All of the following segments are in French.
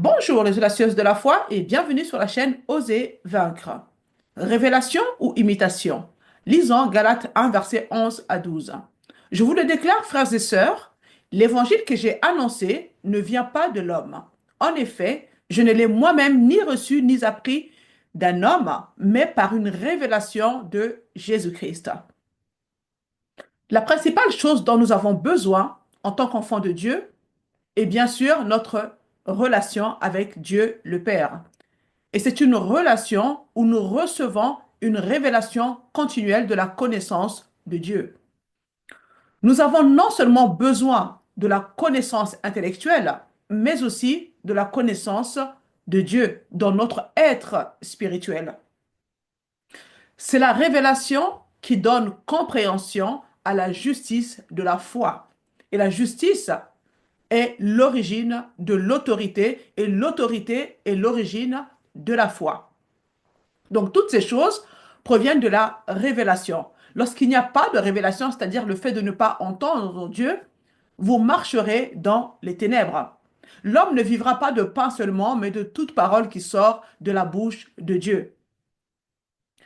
Bonjour les audacieuses de la foi et bienvenue sur la chaîne Oser vaincre. Révélation ou imitation? Lisons Galates 1, versets 11 à 12. Je vous le déclare, frères et sœurs, l'évangile que j'ai annoncé ne vient pas de l'homme. En effet, je ne l'ai moi-même ni reçu ni appris d'un homme, mais par une révélation de Jésus-Christ. La principale chose dont nous avons besoin en tant qu'enfants de Dieu, et bien sûr notre relation avec Dieu le Père. Et c'est une relation où nous recevons une révélation continuelle de la connaissance de Dieu. Nous avons non seulement besoin de la connaissance intellectuelle, mais aussi de la connaissance de Dieu dans notre être spirituel. C'est la révélation qui donne compréhension à la justice de la foi. Et la justice est l'origine de l'autorité et l'autorité est l'origine de la foi. Donc toutes ces choses proviennent de la révélation. Lorsqu'il n'y a pas de révélation, c'est-à-dire le fait de ne pas entendre Dieu, vous marcherez dans les ténèbres. L'homme ne vivra pas de pain seulement, mais de toute parole qui sort de la bouche de Dieu.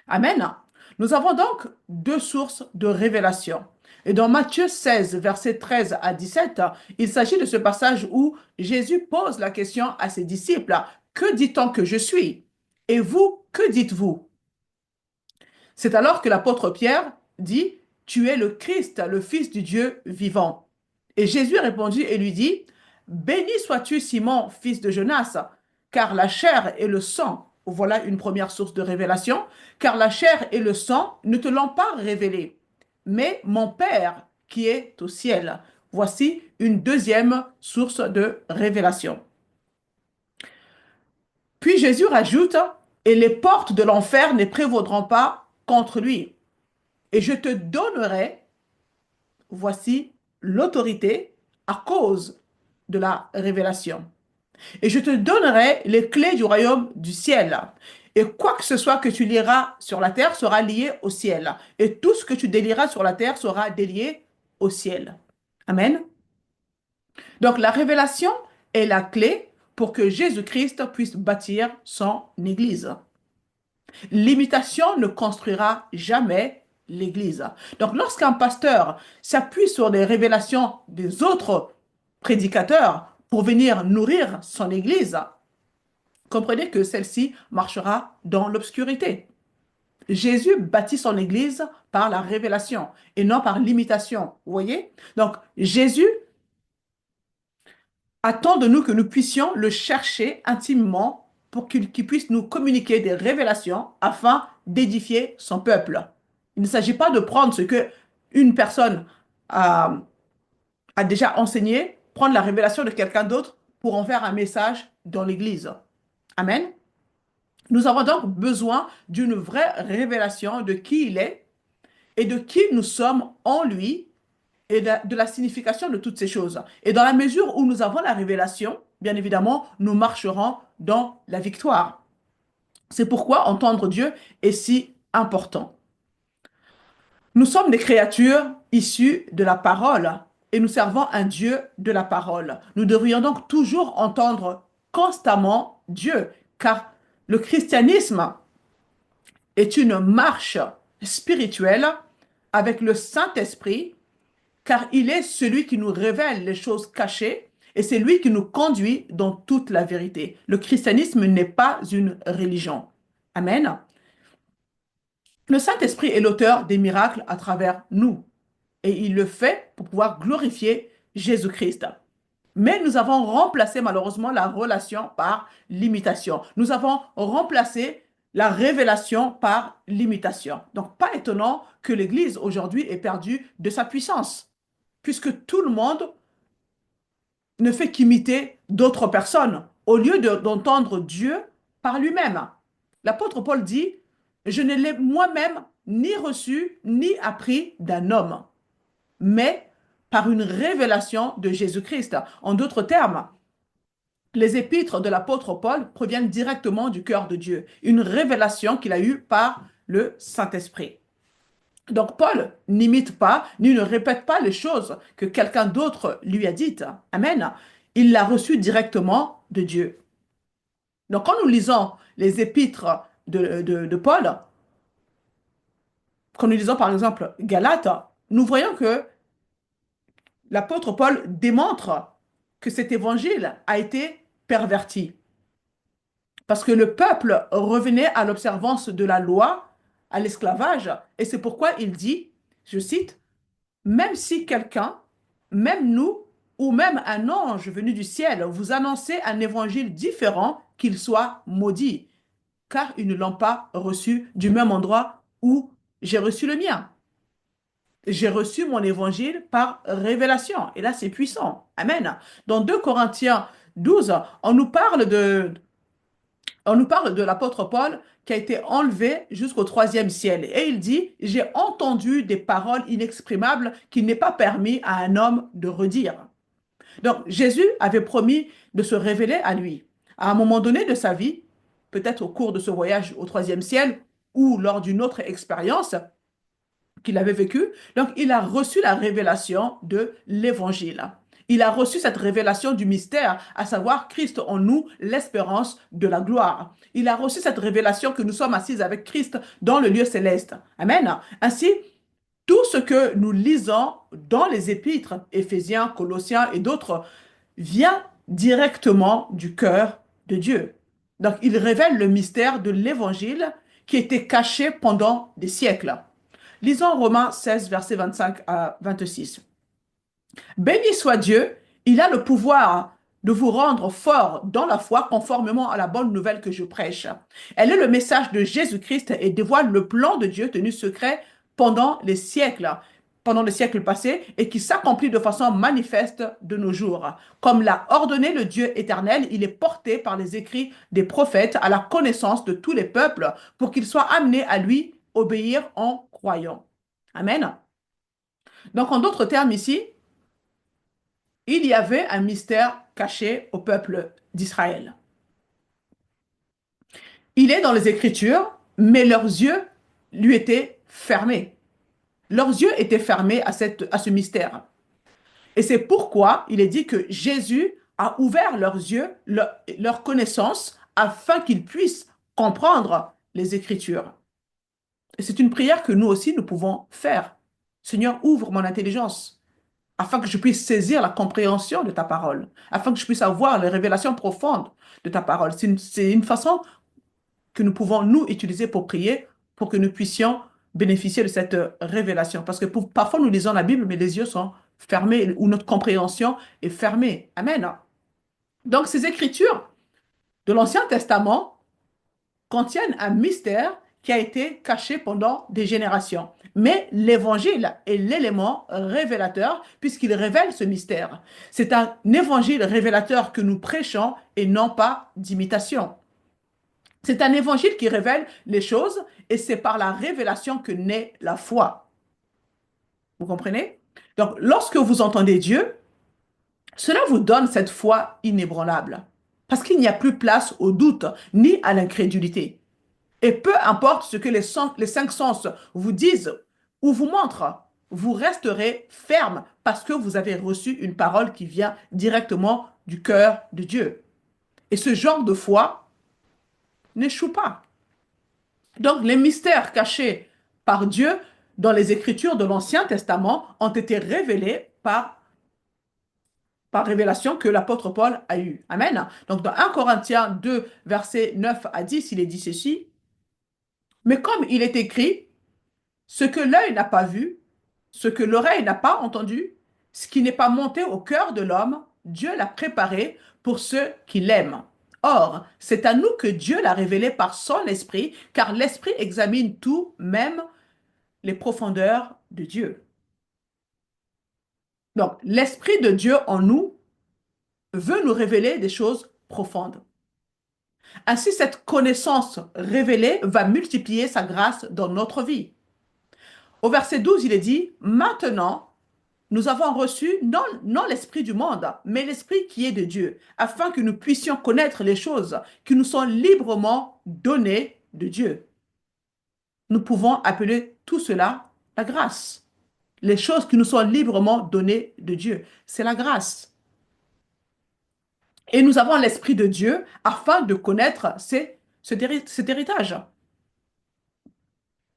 Amen. Nous avons donc deux sources de révélation. Et dans Matthieu 16, versets 13 à 17, il s'agit de ce passage où Jésus pose la question à ses disciples, que dit-on que je suis? Et vous, que dites-vous? C'est alors que l'apôtre Pierre dit, tu es le Christ, le Fils du Dieu vivant. Et Jésus répondit et lui dit, béni sois-tu Simon, fils de Jonas, car la chair et le sang, voilà une première source de révélation, car la chair et le sang ne te l'ont pas révélé, mais mon Père qui est au ciel. Voici une deuxième source de révélation. Puis Jésus rajoute, et les portes de l'enfer ne prévaudront pas contre lui. Et je te donnerai, voici l'autorité à cause de la révélation. Et je te donnerai les clés du royaume du ciel. Et quoi que ce soit que tu lieras sur la terre sera lié au ciel. Et tout ce que tu délieras sur la terre sera délié au ciel. Amen. Donc la révélation est la clé pour que Jésus-Christ puisse bâtir son Église. L'imitation ne construira jamais l'Église. Donc lorsqu'un pasteur s'appuie sur les révélations des autres prédicateurs pour venir nourrir son Église, comprenez que celle-ci marchera dans l'obscurité. Jésus bâtit son Église par la révélation et non par l'imitation. Vous voyez? Donc Jésus attend de nous que nous puissions le chercher intimement pour qu'il puisse nous communiquer des révélations afin d'édifier son peuple. Il ne s'agit pas de prendre ce que une personne a, a déjà enseigné, prendre la révélation de quelqu'un d'autre pour en faire un message dans l'Église. Amen. Nous avons donc besoin d'une vraie révélation de qui il est et de qui nous sommes en lui et de la signification de toutes ces choses. Et dans la mesure où nous avons la révélation, bien évidemment, nous marcherons dans la victoire. C'est pourquoi entendre Dieu est si important. Nous sommes des créatures issues de la parole et nous servons un Dieu de la parole. Nous devrions donc toujours entendre constamment Dieu, car le christianisme est une marche spirituelle avec le Saint-Esprit, car il est celui qui nous révèle les choses cachées et c'est lui qui nous conduit dans toute la vérité. Le christianisme n'est pas une religion. Amen. Le Saint-Esprit est l'auteur des miracles à travers nous et il le fait pour pouvoir glorifier Jésus-Christ. Mais nous avons remplacé malheureusement la relation par l'imitation. Nous avons remplacé la révélation par l'imitation. Donc, pas étonnant que l'Église aujourd'hui ait perdu de sa puissance, puisque tout le monde ne fait qu'imiter d'autres personnes au lieu d'entendre Dieu par lui-même. L'apôtre Paul dit, je ne l'ai moi-même ni reçu ni appris d'un homme, mais par une révélation de Jésus-Christ. En d'autres termes, les épîtres de l'apôtre Paul proviennent directement du cœur de Dieu, une révélation qu'il a eue par le Saint-Esprit. Donc Paul n'imite pas, ni ne répète pas les choses que quelqu'un d'autre lui a dites. Amen. Il l'a reçu directement de Dieu. Donc, quand nous lisons les épîtres de Paul, quand nous lisons par exemple Galates, nous voyons que l'apôtre Paul démontre que cet évangile a été perverti. Parce que le peuple revenait à l'observance de la loi, à l'esclavage, et c'est pourquoi il dit, je cite, même si quelqu'un, même nous, ou même un ange venu du ciel, vous annonçait un évangile différent, qu'il soit maudit, car ils ne l'ont pas reçu du même endroit où j'ai reçu le mien. J'ai reçu mon évangile par révélation. Et là, c'est puissant. Amen. Dans 2 Corinthiens 12, on nous parle de l'apôtre Paul qui a été enlevé jusqu'au troisième ciel. Et il dit, j'ai entendu des paroles inexprimables qu'il n'est pas permis à un homme de redire. Donc, Jésus avait promis de se révéler à lui. À un moment donné de sa vie, peut-être au cours de ce voyage au troisième ciel ou lors d'une autre expérience qu'il avait vécue, donc il a reçu la révélation de l'évangile. Il a reçu cette révélation du mystère, à savoir Christ en nous, l'espérance de la gloire. Il a reçu cette révélation que nous sommes assis avec Christ dans le lieu céleste. Amen. Ainsi, tout ce que nous lisons dans les épîtres, Éphésiens, Colossiens et d'autres, vient directement du cœur de Dieu. Donc, il révèle le mystère de l'évangile qui était caché pendant des siècles. Lisons Romains 16, versets 25 à 26. Béni soit Dieu, il a le pouvoir de vous rendre fort dans la foi conformément à la bonne nouvelle que je prêche. Elle est le message de Jésus-Christ et dévoile le plan de Dieu tenu secret pendant les siècles passés et qui s'accomplit de façon manifeste de nos jours. Comme l'a ordonné le Dieu éternel, il est porté par les écrits des prophètes à la connaissance de tous les peuples pour qu'ils soient amenés à lui obéir en croyant. Amen. Donc, en d'autres termes, ici, il y avait un mystère caché au peuple d'Israël. Il est dans les Écritures, mais leurs yeux lui étaient fermés. Leurs yeux étaient fermés à ce mystère. Et c'est pourquoi il est dit que Jésus a ouvert leurs yeux, leur connaissance, afin qu'ils puissent comprendre les Écritures. Et c'est une prière que nous aussi, nous pouvons faire. Seigneur, ouvre mon intelligence, afin que je puisse saisir la compréhension de ta parole, afin que je puisse avoir les révélations profondes de ta parole. C'est une façon que nous pouvons, nous, utiliser pour prier, pour que nous puissions bénéficier de cette révélation. Parce que parfois, nous lisons la Bible, mais les yeux sont fermés, ou notre compréhension est fermée. Amen. Donc, ces écritures de l'Ancien Testament contiennent un mystère qui a été caché pendant des générations. Mais l'évangile est l'élément révélateur puisqu'il révèle ce mystère. C'est un évangile révélateur que nous prêchons et non pas d'imitation. C'est un évangile qui révèle les choses et c'est par la révélation que naît la foi. Vous comprenez? Donc, lorsque vous entendez Dieu, cela vous donne cette foi inébranlable parce qu'il n'y a plus place au doute ni à l'incrédulité. Et peu importe ce que les cinq sens vous disent ou vous montrent, vous resterez ferme parce que vous avez reçu une parole qui vient directement du cœur de Dieu. Et ce genre de foi n'échoue pas. Donc les mystères cachés par Dieu dans les Écritures de l'Ancien Testament ont été révélés par révélation que l'apôtre Paul a eue. Amen. Donc dans 1 Corinthiens 2, versets 9 à 10, il est dit ceci. Mais comme il est écrit, ce que l'œil n'a pas vu, ce que l'oreille n'a pas entendu, ce qui n'est pas monté au cœur de l'homme, Dieu l'a préparé pour ceux qui l'aiment. Or, c'est à nous que Dieu l'a révélé par son esprit, car l'esprit examine tout, même les profondeurs de Dieu. Donc, l'esprit de Dieu en nous veut nous révéler des choses profondes. Ainsi, cette connaissance révélée va multiplier sa grâce dans notre vie. Au verset 12, il est dit, maintenant, nous avons reçu non l'esprit du monde, mais l'esprit qui est de Dieu, afin que nous puissions connaître les choses qui nous sont librement données de Dieu. Nous pouvons appeler tout cela la grâce. Les choses qui nous sont librement données de Dieu, c'est la grâce. Et nous avons l'Esprit de Dieu afin de connaître cet héritage.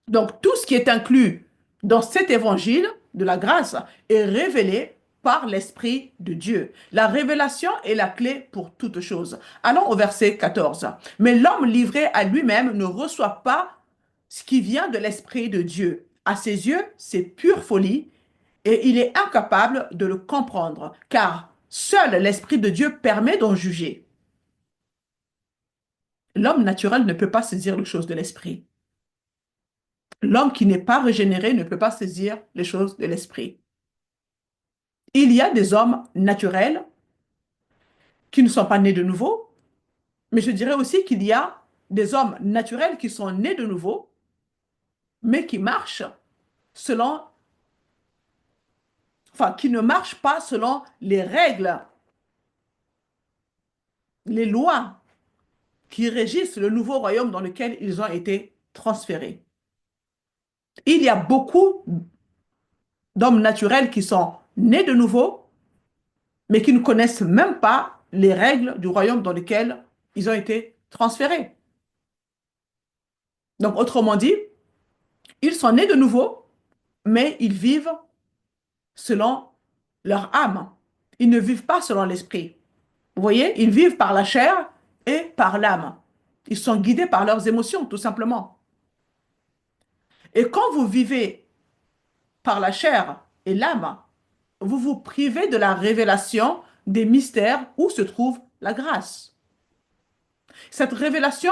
Donc, tout ce qui est inclus dans cet évangile de la grâce est révélé par l'Esprit de Dieu. La révélation est la clé pour toute chose. Allons au verset 14. Mais l'homme livré à lui-même ne reçoit pas ce qui vient de l'Esprit de Dieu. À ses yeux, c'est pure folie et il est incapable de le comprendre, car seul l'Esprit de Dieu permet d'en juger. L'homme naturel ne peut pas saisir les choses de l'Esprit. L'homme qui n'est pas régénéré ne peut pas saisir les choses de l'esprit. Il y a des hommes naturels qui ne sont pas nés de nouveau, mais je dirais aussi qu'il y a des hommes naturels qui sont nés de nouveau, mais qui marchent selon, enfin, qui ne marchent pas selon les règles, les lois qui régissent le nouveau royaume dans lequel ils ont été transférés. Il y a beaucoup d'hommes naturels qui sont nés de nouveau, mais qui ne connaissent même pas les règles du royaume dans lequel ils ont été transférés. Donc, autrement dit, ils sont nés de nouveau, mais ils vivent selon leur âme. Ils ne vivent pas selon l'esprit. Vous voyez, ils vivent par la chair et par l'âme. Ils sont guidés par leurs émotions, tout simplement. Et quand vous vivez par la chair et l'âme, vous vous privez de la révélation des mystères où se trouve la grâce. Cette révélation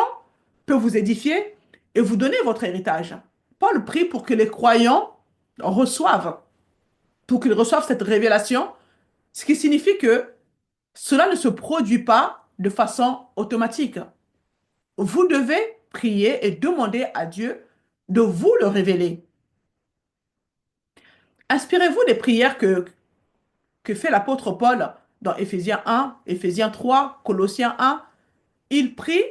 peut vous édifier et vous donner votre héritage. Paul prie pour que les croyants reçoivent, pour qu'ils reçoivent cette révélation, ce qui signifie que cela ne se produit pas de façon automatique. Vous devez prier et demander à Dieu de vous le révéler. Inspirez-vous des prières que fait l'apôtre Paul dans Éphésiens 1, Éphésiens 3, Colossiens 1. Il prie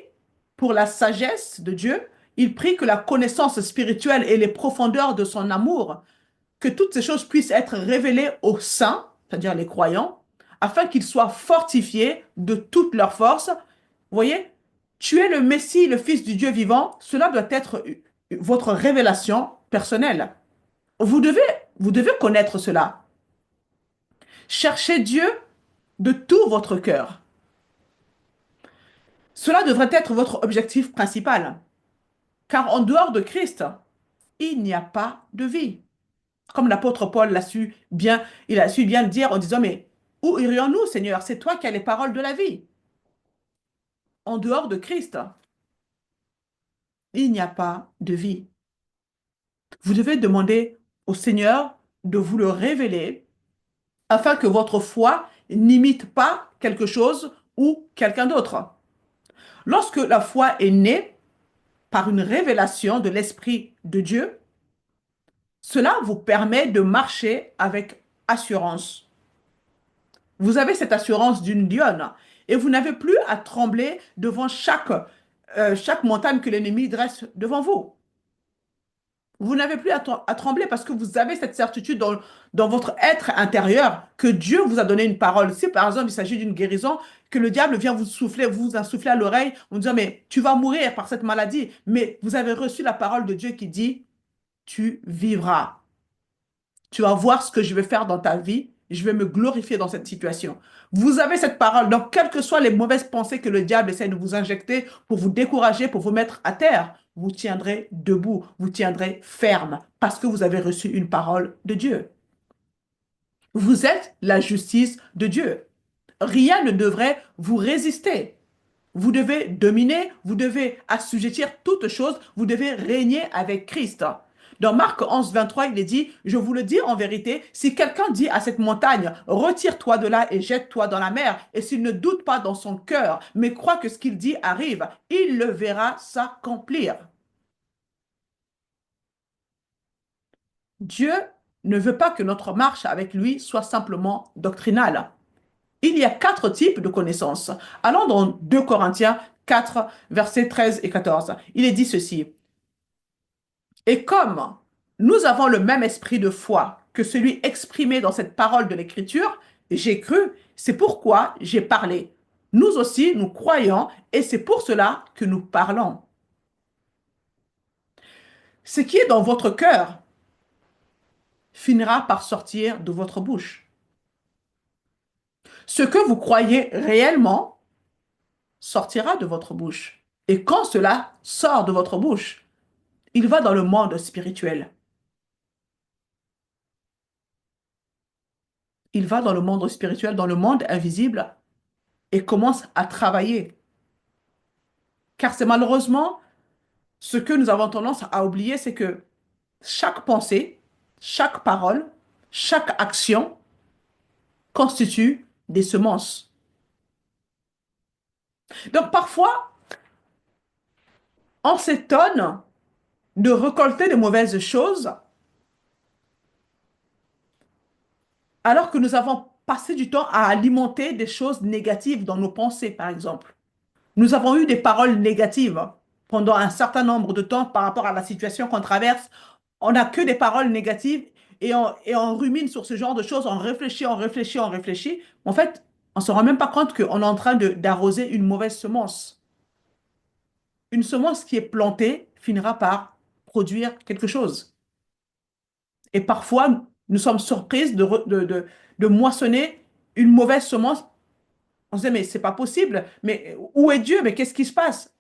pour la sagesse de Dieu. Il prie que la connaissance spirituelle et les profondeurs de son amour, que toutes ces choses puissent être révélées aux saints, c'est-à-dire les croyants, afin qu'ils soient fortifiés de toute leur force. Vous voyez, tu es le Messie, le Fils du Dieu vivant. Cela doit être votre révélation personnelle. Vous devez, vous devez connaître cela. Cherchez Dieu de tout votre cœur. Cela devrait être votre objectif principal. Car en dehors de Christ, il n'y a pas de vie. Comme l'apôtre Paul l'a su bien, il a su bien le dire en disant, mais où irions-nous, Seigneur? C'est toi qui as les paroles de la vie. En dehors de Christ, il n'y a pas de vie. Vous devez demander au Seigneur de vous le révéler afin que votre foi n'imite pas quelque chose ou quelqu'un d'autre. Lorsque la foi est née par une révélation de l'Esprit de Dieu, cela vous permet de marcher avec assurance. Vous avez cette assurance d'une lionne et vous n'avez plus à trembler devant chaque montagne que l'ennemi dresse devant vous. Vous n'avez plus à trembler parce que vous avez cette certitude dans votre être intérieur que Dieu vous a donné une parole. Si par exemple il s'agit d'une guérison, que le diable vient vous insuffler à l'oreille en disant, mais tu vas mourir par cette maladie, mais vous avez reçu la parole de Dieu qui dit, tu vivras. Tu vas voir ce que je vais faire dans ta vie. Je vais me glorifier dans cette situation. Vous avez cette parole. Donc, quelles que soient les mauvaises pensées que le diable essaie de vous injecter pour vous décourager, pour vous mettre à terre, vous tiendrez debout, vous tiendrez ferme parce que vous avez reçu une parole de Dieu. Vous êtes la justice de Dieu. Rien ne devrait vous résister. Vous devez dominer, vous devez assujettir toutes choses, vous devez régner avec Christ. Dans Marc 11, 23, il est dit, je vous le dis en vérité, si quelqu'un dit à cette montagne, retire-toi de là et jette-toi dans la mer, et s'il ne doute pas dans son cœur, mais croit que ce qu'il dit arrive, il le verra s'accomplir. Dieu ne veut pas que notre marche avec lui soit simplement doctrinale. Il y a 4 types de connaissances. Allons dans 2 Corinthiens 4, versets 13 et 14. Il est dit ceci. Et comme nous avons le même esprit de foi que celui exprimé dans cette parole de l'Écriture, j'ai cru, c'est pourquoi j'ai parlé. Nous aussi, nous croyons et c'est pour cela que nous parlons. Ce qui est dans votre cœur finira par sortir de votre bouche. Ce que vous croyez réellement sortira de votre bouche. Et quand cela sort de votre bouche, il va dans le monde spirituel. Il va dans le monde spirituel, dans le monde invisible et commence à travailler. Car c'est malheureusement ce que nous avons tendance à oublier, c'est que chaque pensée, chaque parole, chaque action constitue des semences. Donc parfois, on s'étonne de récolter de mauvaises choses alors que nous avons passé du temps à alimenter des choses négatives dans nos pensées, par exemple. Nous avons eu des paroles négatives pendant un certain nombre de temps par rapport à la situation qu'on traverse. On n'a que des paroles négatives et on rumine sur ce genre de choses, on réfléchit, on réfléchit, on réfléchit. En fait, on ne se rend même pas compte qu'on est en train d'arroser une mauvaise semence. Une semence qui est plantée finira par produire quelque chose. Et parfois, nous sommes surprises de moissonner une mauvaise semence. On se dit, mais c'est pas possible. Mais où est Dieu? Mais qu'est-ce qui se passe?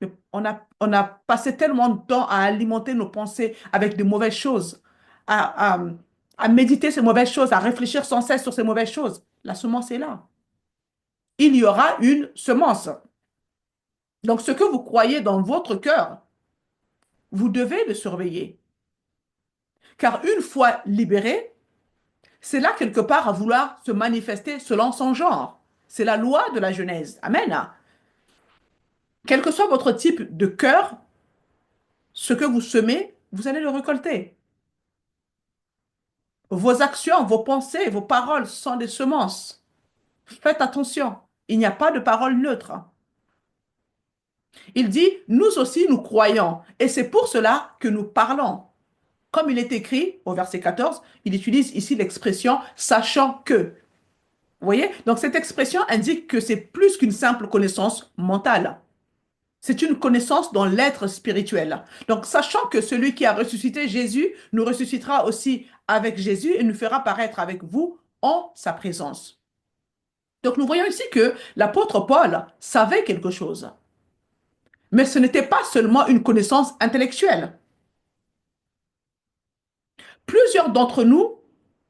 Mais on a passé tellement de temps à alimenter nos pensées avec de mauvaises choses, à, à, à méditer ces mauvaises choses, à réfléchir sans cesse sur ces mauvaises choses. La semence est là. Il y aura une semence. Donc, ce que vous croyez dans votre cœur, vous devez le surveiller. Car une fois libéré, c'est là quelque part à vouloir se manifester selon son genre. C'est la loi de la Genèse. Amen. Quel que soit votre type de cœur, ce que vous semez, vous allez le récolter. Vos actions, vos pensées, vos paroles sont des semences. Faites attention, il n'y a pas de parole neutre. Il dit, nous aussi nous croyons, et c'est pour cela que nous parlons. Comme il est écrit au verset 14, il utilise ici l'expression sachant que. Vous voyez? Donc cette expression indique que c'est plus qu'une simple connaissance mentale. C'est une connaissance dans l'être spirituel. Donc, sachant que celui qui a ressuscité Jésus nous ressuscitera aussi avec Jésus et nous fera paraître avec vous en sa présence. Donc, nous voyons ici que l'apôtre Paul savait quelque chose. Mais ce n'était pas seulement une connaissance intellectuelle. Plusieurs d'entre nous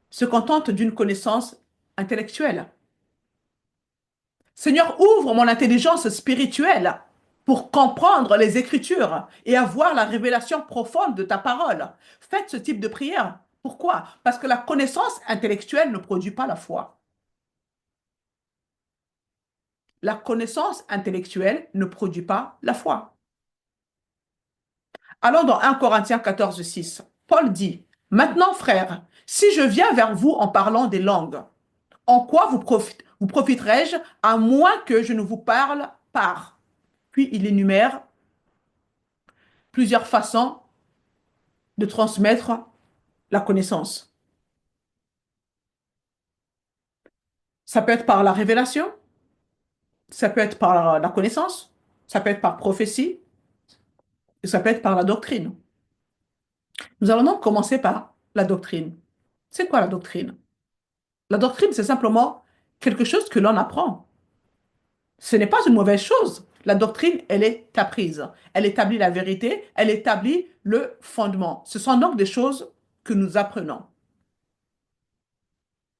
se contentent d'une connaissance intellectuelle. Seigneur, ouvre mon intelligence spirituelle pour comprendre les Écritures et avoir la révélation profonde de ta parole. Faites ce type de prière. Pourquoi? Parce que la connaissance intellectuelle ne produit pas la foi. La connaissance intellectuelle ne produit pas la foi. Allons dans 1 Corinthiens 14, 6. Paul dit, maintenant, frères, si je viens vers vous en parlant des langues, en quoi vous profiterai-je à moins que je ne vous parle par? Puis il énumère plusieurs façons de transmettre la connaissance. Ça peut être par la révélation, ça peut être par la connaissance, ça peut être par prophétie, et ça peut être par la doctrine. Nous allons donc commencer par la doctrine. C'est quoi la doctrine? La doctrine, c'est simplement quelque chose que l'on apprend. Ce n'est pas une mauvaise chose. La doctrine, elle est apprise. Elle établit la vérité, elle établit le fondement. Ce sont donc des choses que nous apprenons.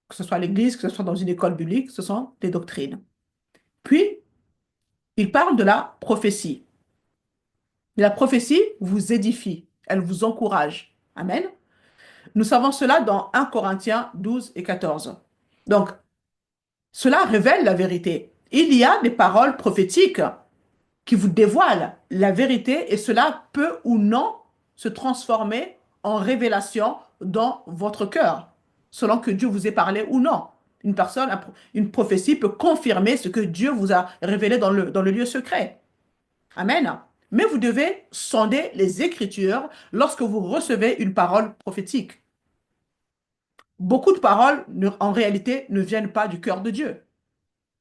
Que ce soit à l'église, que ce soit dans une école biblique, ce sont des doctrines. Puis, il parle de la prophétie. La prophétie vous édifie, elle vous encourage. Amen. Nous savons cela dans 1 Corinthiens 12 et 14. Donc, cela révèle la vérité. Il y a des paroles prophétiques qui vous dévoilent la vérité et cela peut ou non se transformer en révélation dans votre cœur, selon que Dieu vous ait parlé ou non. Une prophétie peut confirmer ce que Dieu vous a révélé dans le lieu secret. Amen. Mais vous devez sonder les Écritures lorsque vous recevez une parole prophétique. Beaucoup de paroles, en réalité, ne viennent pas du cœur de Dieu.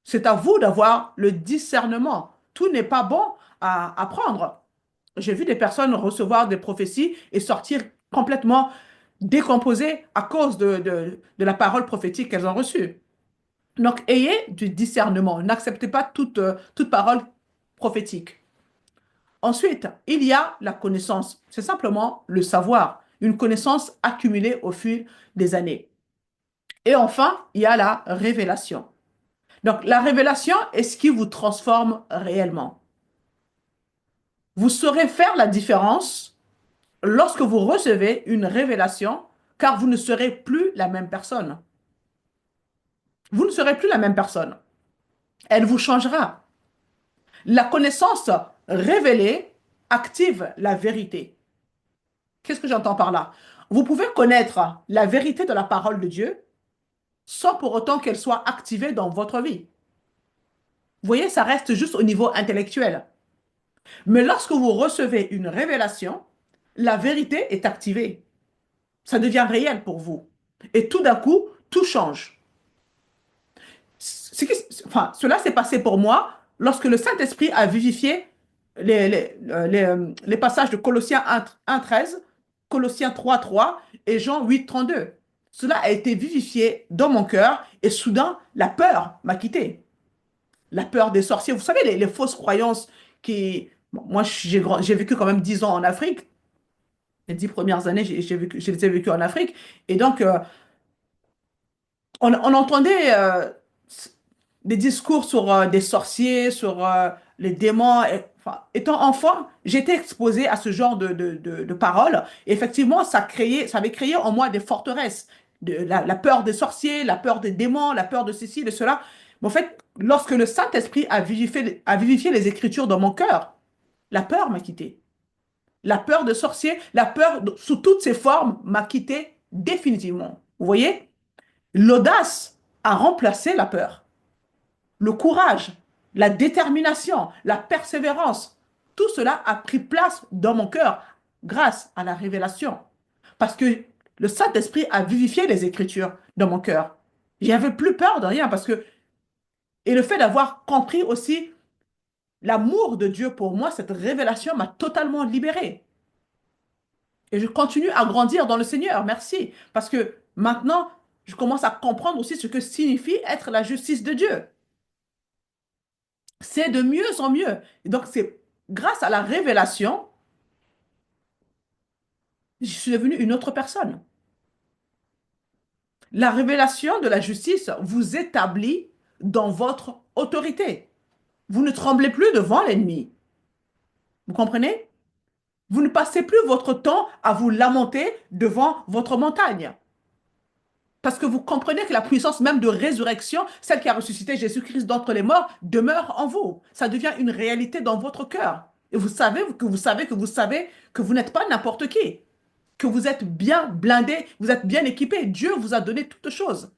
C'est à vous d'avoir le discernement. Tout n'est pas bon à apprendre. J'ai vu des personnes recevoir des prophéties et sortir complètement décomposées à cause de la parole prophétique qu'elles ont reçue. Donc, ayez du discernement. N'acceptez pas toute parole prophétique. Ensuite, il y a la connaissance. C'est simplement le savoir, une connaissance accumulée au fil des années. Et enfin, il y a la révélation. Donc, la révélation est ce qui vous transforme réellement. Vous saurez faire la différence lorsque vous recevez une révélation, car vous ne serez plus la même personne. Vous ne serez plus la même personne. Elle vous changera. La connaissance révélée active la vérité. Qu'est-ce que j'entends par là? Vous pouvez connaître la vérité de la parole de Dieu sans pour autant qu'elle soit activée dans votre vie. Vous voyez, ça reste juste au niveau intellectuel. Mais lorsque vous recevez une révélation, la vérité est activée. Ça devient réel pour vous. Et tout d'un coup, tout change. Cela s'est passé pour moi lorsque le Saint-Esprit a vivifié les passages de Colossiens 1:13, Colossiens 3:3 et Jean 8:32. Cela a été vivifié dans mon cœur et soudain, la peur m'a quitté. La peur des sorciers. Vous savez, les fausses croyances qui... Bon, moi, j'ai vécu quand même 10 ans en Afrique. Les 10 premières années, je les ai vécues en Afrique. Et donc, on entendait des discours sur des sorciers, sur les démons. Enfin, étant enfant, j'étais exposée à ce genre de paroles. Et effectivement, ça avait créé en moi des forteresses. La peur des sorciers, la peur des démons, la peur de ceci, de cela. Mais en fait, lorsque le Saint-Esprit a vivifié les Écritures dans mon cœur, la peur m'a quitté. La peur de sorcier, sous toutes ses formes m'a quitté définitivement. Vous voyez? L'audace a remplacé la peur. Le courage, la détermination, la persévérance, tout cela a pris place dans mon cœur grâce à la révélation. Parce que le Saint-Esprit a vivifié les Écritures dans mon cœur. J'avais plus peur de rien parce que, et le fait d'avoir compris aussi l'amour de Dieu pour moi, cette révélation m'a totalement libéré. Et je continue à grandir dans le Seigneur, merci. Parce que maintenant, je commence à comprendre aussi ce que signifie être la justice de Dieu. C'est de mieux en mieux. Et donc, c'est grâce à la révélation, je suis devenue une autre personne. La révélation de la justice vous établit dans votre autorité. Vous ne tremblez plus devant l'ennemi. Vous comprenez? Vous ne passez plus votre temps à vous lamenter devant votre montagne. Parce que vous comprenez que la puissance même de résurrection, celle qui a ressuscité Jésus-Christ d'entre les morts, demeure en vous. Ça devient une réalité dans votre cœur. Et vous savez que vous savez que vous savez que vous n'êtes pas n'importe qui, que vous êtes bien blindé, vous êtes bien équipé. Dieu vous a donné toutes choses.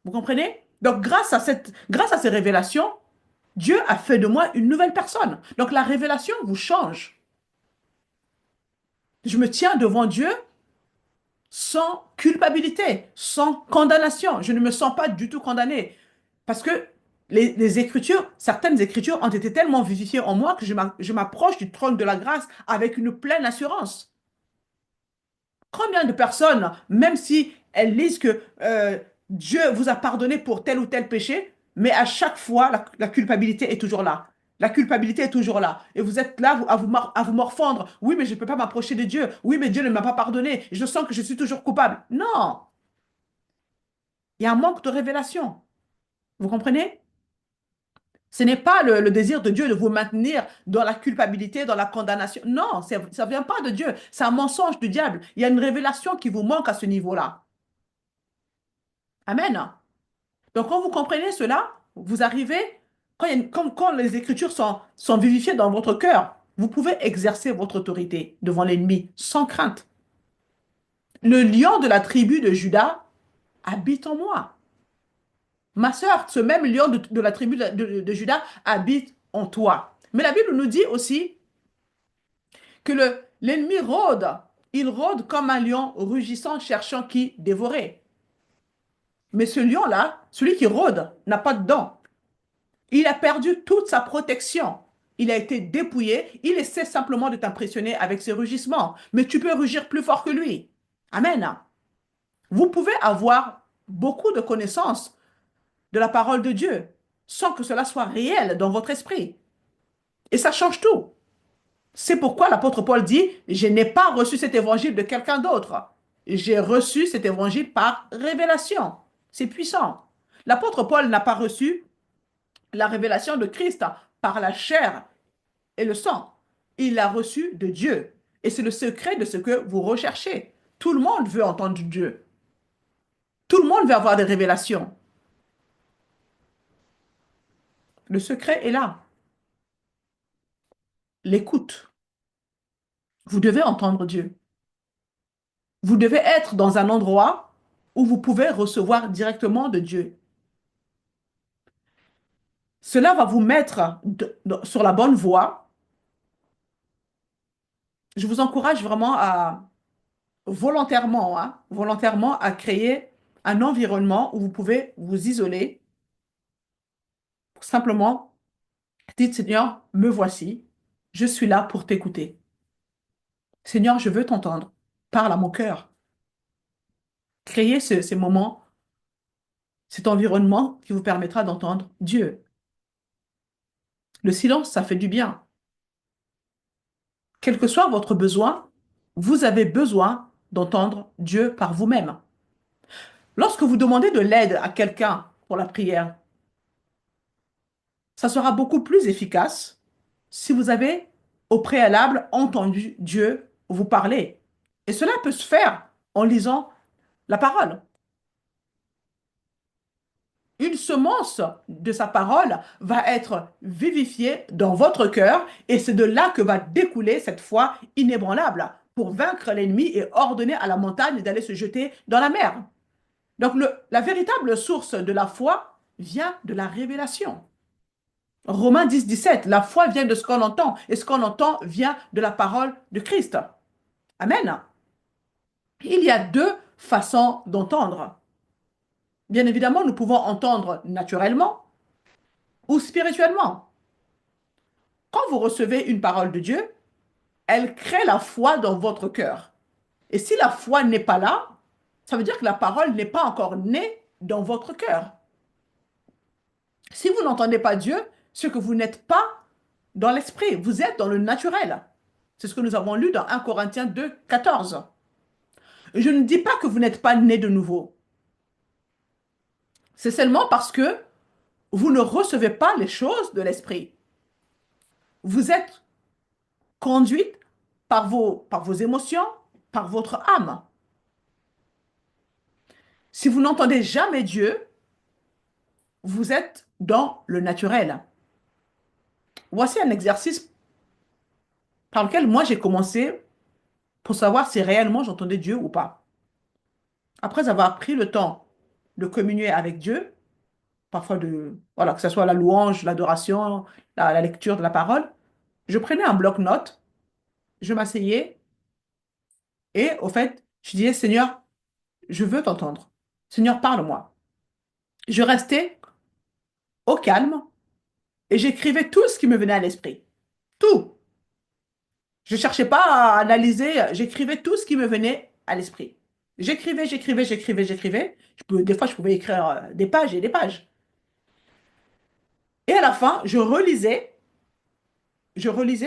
Vous comprenez? Donc, grâce à ces révélations, Dieu a fait de moi une nouvelle personne. Donc, la révélation vous change. Je me tiens devant Dieu sans culpabilité, sans condamnation. Je ne me sens pas du tout condamné. Parce que les Écritures, certaines Écritures ont été tellement vivifiées en moi que je m'approche du trône de la grâce avec une pleine assurance. Combien de personnes, même si elles lisent que Dieu vous a pardonné pour tel ou tel péché, mais à chaque fois, la culpabilité est toujours là. La culpabilité est toujours là. Et vous êtes là à vous morfondre. Oui, mais je ne peux pas m'approcher de Dieu. Oui, mais Dieu ne m'a pas pardonné. Je sens que je suis toujours coupable. Non, il y a un manque de révélation. Vous comprenez? Ce n'est pas le désir de Dieu de vous maintenir dans la culpabilité, dans la condamnation. Non, ça ne vient pas de Dieu. C'est un mensonge du diable. Il y a une révélation qui vous manque à ce niveau-là. Amen. Donc, quand vous comprenez cela, vous arrivez, quand les Écritures sont vivifiées dans votre cœur, vous pouvez exercer votre autorité devant l'ennemi sans crainte. Le lion de la tribu de Juda habite en moi. Ma sœur, ce même lion de la tribu de Juda habite en toi. Mais la Bible nous dit aussi que l'ennemi rôde. Il rôde comme un lion rugissant, cherchant qui dévorer. Mais ce lion-là, celui qui rôde, n'a pas de dents. Il a perdu toute sa protection. Il a été dépouillé. Il essaie simplement de t'impressionner avec ses rugissements. Mais tu peux rugir plus fort que lui. Amen. Vous pouvez avoir beaucoup de connaissances de la parole de Dieu sans que cela soit réel dans votre esprit. Et ça change tout. C'est pourquoi l'apôtre Paul dit, je n'ai pas reçu cet évangile de quelqu'un d'autre. J'ai reçu cet évangile par révélation. C'est puissant. L'apôtre Paul n'a pas reçu la révélation de Christ par la chair et le sang. Il l'a reçu de Dieu. Et c'est le secret de ce que vous recherchez. Tout le monde veut entendre Dieu. Tout le monde veut avoir des révélations. Le secret est là. L'écoute. Vous devez entendre Dieu. Vous devez être dans un endroit où vous pouvez recevoir directement de Dieu. Cela va vous mettre sur la bonne voie. Je vous encourage vraiment à volontairement, hein, volontairement à créer un environnement où vous pouvez vous isoler. Simplement, dites Seigneur, me voici. Je suis là pour t'écouter. Seigneur, je veux t'entendre. Parle à mon cœur. Créez ces moments, cet environnement qui vous permettra d'entendre Dieu. Le silence, ça fait du bien. Quel que soit votre besoin, vous avez besoin d'entendre Dieu par vous-même. Lorsque vous demandez de l'aide à quelqu'un pour la prière, ça sera beaucoup plus efficace si vous avez au préalable entendu Dieu vous parler. Et cela peut se faire en lisant la parole. Une semence de sa parole va être vivifiée dans votre cœur et c'est de là que va découler cette foi inébranlable pour vaincre l'ennemi et ordonner à la montagne d'aller se jeter dans la mer. Donc la véritable source de la foi vient de la révélation. Romains 10, 17, la foi vient de ce qu'on entend et ce qu'on entend vient de la parole de Christ. Amen. Il y a deux façons d'entendre. Bien évidemment, nous pouvons entendre naturellement ou spirituellement. Quand vous recevez une parole de Dieu, elle crée la foi dans votre cœur. Et si la foi n'est pas là, ça veut dire que la parole n'est pas encore née dans votre cœur. Si vous n'entendez pas Dieu, c'est que vous n'êtes pas dans l'esprit, vous êtes dans le naturel. C'est ce que nous avons lu dans 1 Corinthiens 2, 14. Je ne dis pas que vous n'êtes pas né de nouveau. C'est seulement parce que vous ne recevez pas les choses de l'esprit. Vous êtes conduite par vos émotions, par votre âme. Si vous n'entendez jamais Dieu, vous êtes dans le naturel. Voici un exercice par lequel moi j'ai commencé pour savoir si réellement j'entendais Dieu ou pas. Après avoir pris le temps de communier avec Dieu, parfois voilà, que ce soit la louange, l'adoration, la lecture de la parole, je prenais un bloc-notes, je m'asseyais et au fait, je disais, Seigneur, je veux t'entendre. Seigneur, parle-moi. Je restais au calme et j'écrivais tout ce qui me venait à l'esprit. Tout. Je ne cherchais pas à analyser, j'écrivais tout ce qui me venait à l'esprit. J'écrivais. Des fois, je pouvais écrire des pages et des pages. Et à la fin, je relisais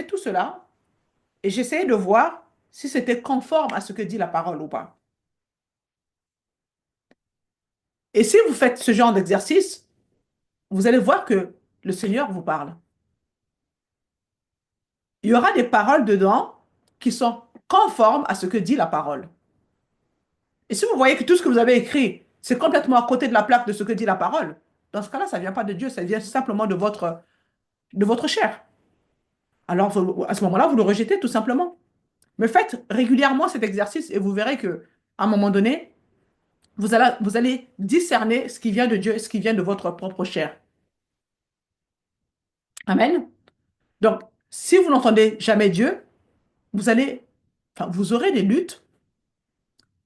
tout cela et j'essayais de voir si c'était conforme à ce que dit la parole ou pas. Et si vous faites ce genre d'exercice, vous allez voir que le Seigneur vous parle. Il y aura des paroles dedans qui sont conformes à ce que dit la parole. Et si vous voyez que tout ce que vous avez écrit, c'est complètement à côté de la plaque de ce que dit la parole, dans ce cas-là, ça ne vient pas de Dieu, ça vient simplement de votre chair. Alors, à ce moment-là, vous le rejetez tout simplement. Mais faites régulièrement cet exercice et vous verrez que, à un moment donné, vous allez discerner ce qui vient de Dieu et ce qui vient de votre propre chair. Amen. Donc, si vous n'entendez jamais Dieu, vous aurez des luttes,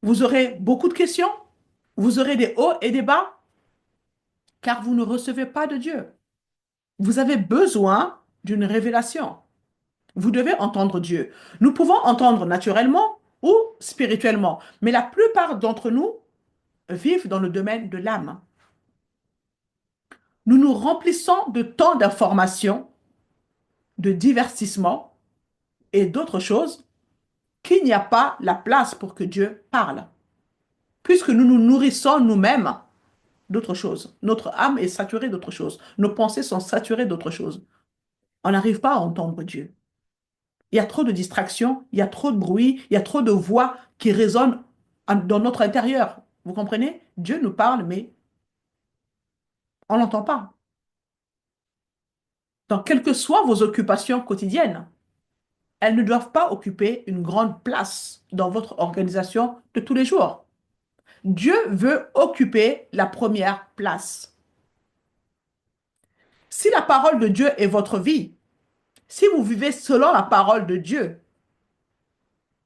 vous aurez beaucoup de questions, vous aurez des hauts et des bas, car vous ne recevez pas de Dieu. Vous avez besoin d'une révélation. Vous devez entendre Dieu. Nous pouvons entendre naturellement ou spirituellement, mais la plupart d'entre nous vivent dans le domaine de l'âme. Nous nous remplissons de tant d'informations, de divertissement et d'autres choses qu'il n'y a pas la place pour que Dieu parle, puisque nous nous nourrissons nous-mêmes d'autres choses. Notre âme est saturée d'autres choses. Nos pensées sont saturées d'autres choses. On n'arrive pas à entendre Dieu. Il y a trop de distractions, il y a trop de bruit, il y a trop de voix qui résonnent dans notre intérieur. Vous comprenez? Dieu nous parle, mais on ne l'entend pas. Donc, quelles que soient vos occupations quotidiennes, elles ne doivent pas occuper une grande place dans votre organisation de tous les jours. Dieu veut occuper la première place. Si la parole de Dieu est votre vie, si vous vivez selon la parole de Dieu,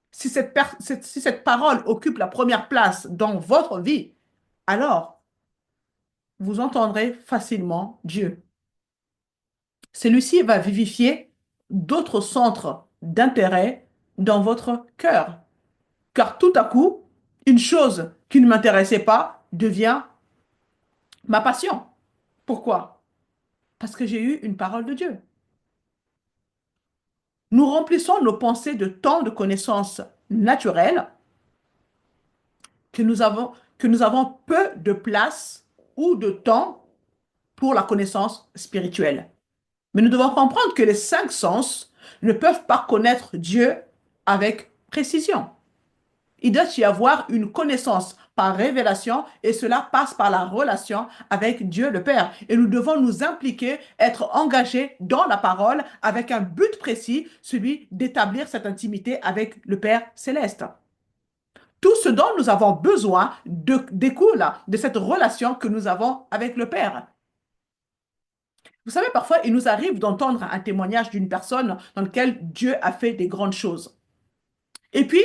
si cette parole occupe la première place dans votre vie, alors vous entendrez facilement Dieu. Celui-ci va vivifier d'autres centres d'intérêt dans votre cœur. Car tout à coup, une chose qui ne m'intéressait pas devient ma passion. Pourquoi? Parce que j'ai eu une parole de Dieu. Nous remplissons nos pensées de tant de connaissances naturelles que que nous avons peu de place ou de temps pour la connaissance spirituelle. Mais nous devons comprendre que les cinq sens ne peuvent pas connaître Dieu avec précision. Il doit y avoir une connaissance par révélation et cela passe par la relation avec Dieu le Père. Et nous devons nous impliquer, être engagés dans la parole avec un but précis, celui d'établir cette intimité avec le Père céleste. Tout ce dont nous avons besoin découle de cette relation que nous avons avec le Père. Vous savez, parfois, il nous arrive d'entendre un témoignage d'une personne dans laquelle Dieu a fait des grandes choses. Et puis,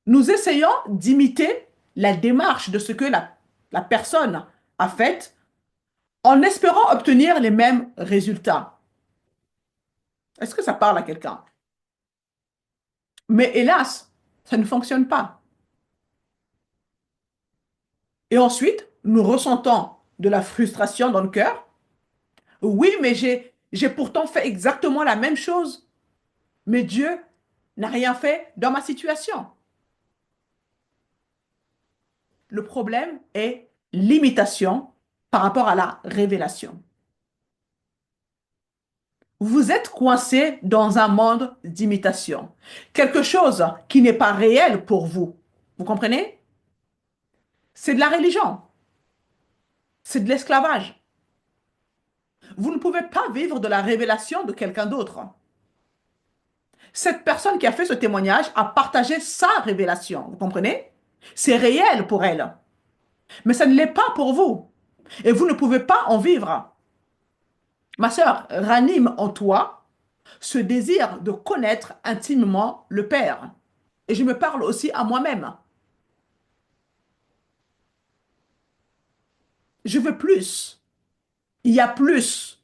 nous essayons d'imiter la démarche de ce que la personne a fait en espérant obtenir les mêmes résultats. Est-ce que ça parle à quelqu'un? Mais hélas, ça ne fonctionne pas. Et ensuite, nous ressentons de la frustration dans le cœur. Oui, mais j'ai pourtant fait exactement la même chose. Mais Dieu n'a rien fait dans ma situation. Le problème est l'imitation par rapport à la révélation. Vous êtes coincé dans un monde d'imitation. Quelque chose qui n'est pas réel pour vous. Vous comprenez? C'est de la religion. C'est de l'esclavage. Vous ne pouvez pas vivre de la révélation de quelqu'un d'autre. Cette personne qui a fait ce témoignage a partagé sa révélation. Vous comprenez? C'est réel pour elle. Mais ça ne l'est pas pour vous. Et vous ne pouvez pas en vivre. Ma sœur, ranime en toi ce désir de connaître intimement le Père. Et je me parle aussi à moi-même. Je veux plus. Il y a plus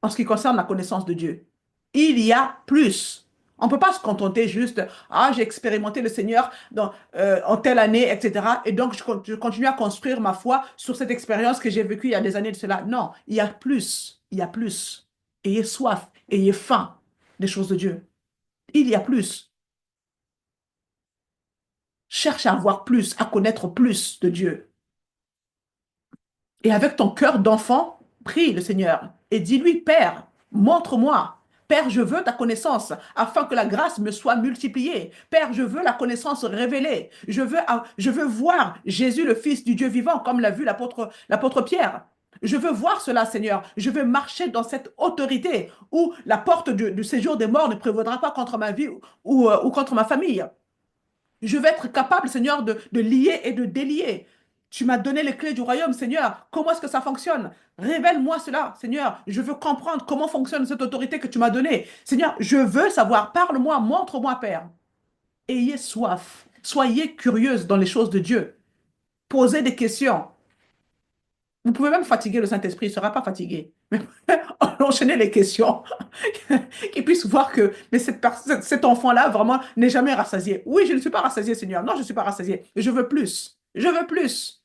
en ce qui concerne la connaissance de Dieu. Il y a plus. On ne peut pas se contenter juste, ah, j'ai expérimenté le Seigneur en telle année, etc. Et donc, je continue à construire ma foi sur cette expérience que j'ai vécue il y a des années de cela. Non, il y a plus. Il y a plus. Ayez soif, ayez faim des choses de Dieu. Il y a plus. Cherche à avoir plus, à connaître plus de Dieu. Et avec ton cœur d'enfant, prie le Seigneur et dis-lui, Père, montre-moi. Père, je veux ta connaissance afin que la grâce me soit multipliée. Père, je veux la connaissance révélée. Je veux voir Jésus, le Fils du Dieu vivant, comme l'a vu l'apôtre Pierre. Je veux voir cela, Seigneur. Je veux marcher dans cette autorité où la porte du séjour des morts ne prévaudra pas contre ma vie ou contre ma famille. Je veux être capable, Seigneur, de lier et de délier. Tu m'as donné les clés du royaume, Seigneur. Comment est-ce que ça fonctionne? Révèle-moi cela, Seigneur. Je veux comprendre comment fonctionne cette autorité que tu m'as donnée. Seigneur, je veux savoir. Parle-moi, montre-moi, Père. Ayez soif. Soyez curieuse dans les choses de Dieu. Posez des questions. Vous pouvez même fatiguer le Saint-Esprit, il ne sera pas fatigué. enchaîner les questions, qu'ils puissent voir que mais cet enfant-là, vraiment, n'est jamais rassasié. Oui, je ne suis pas rassasié, Seigneur. Non, je ne suis pas rassasié. Je veux plus. Je veux plus.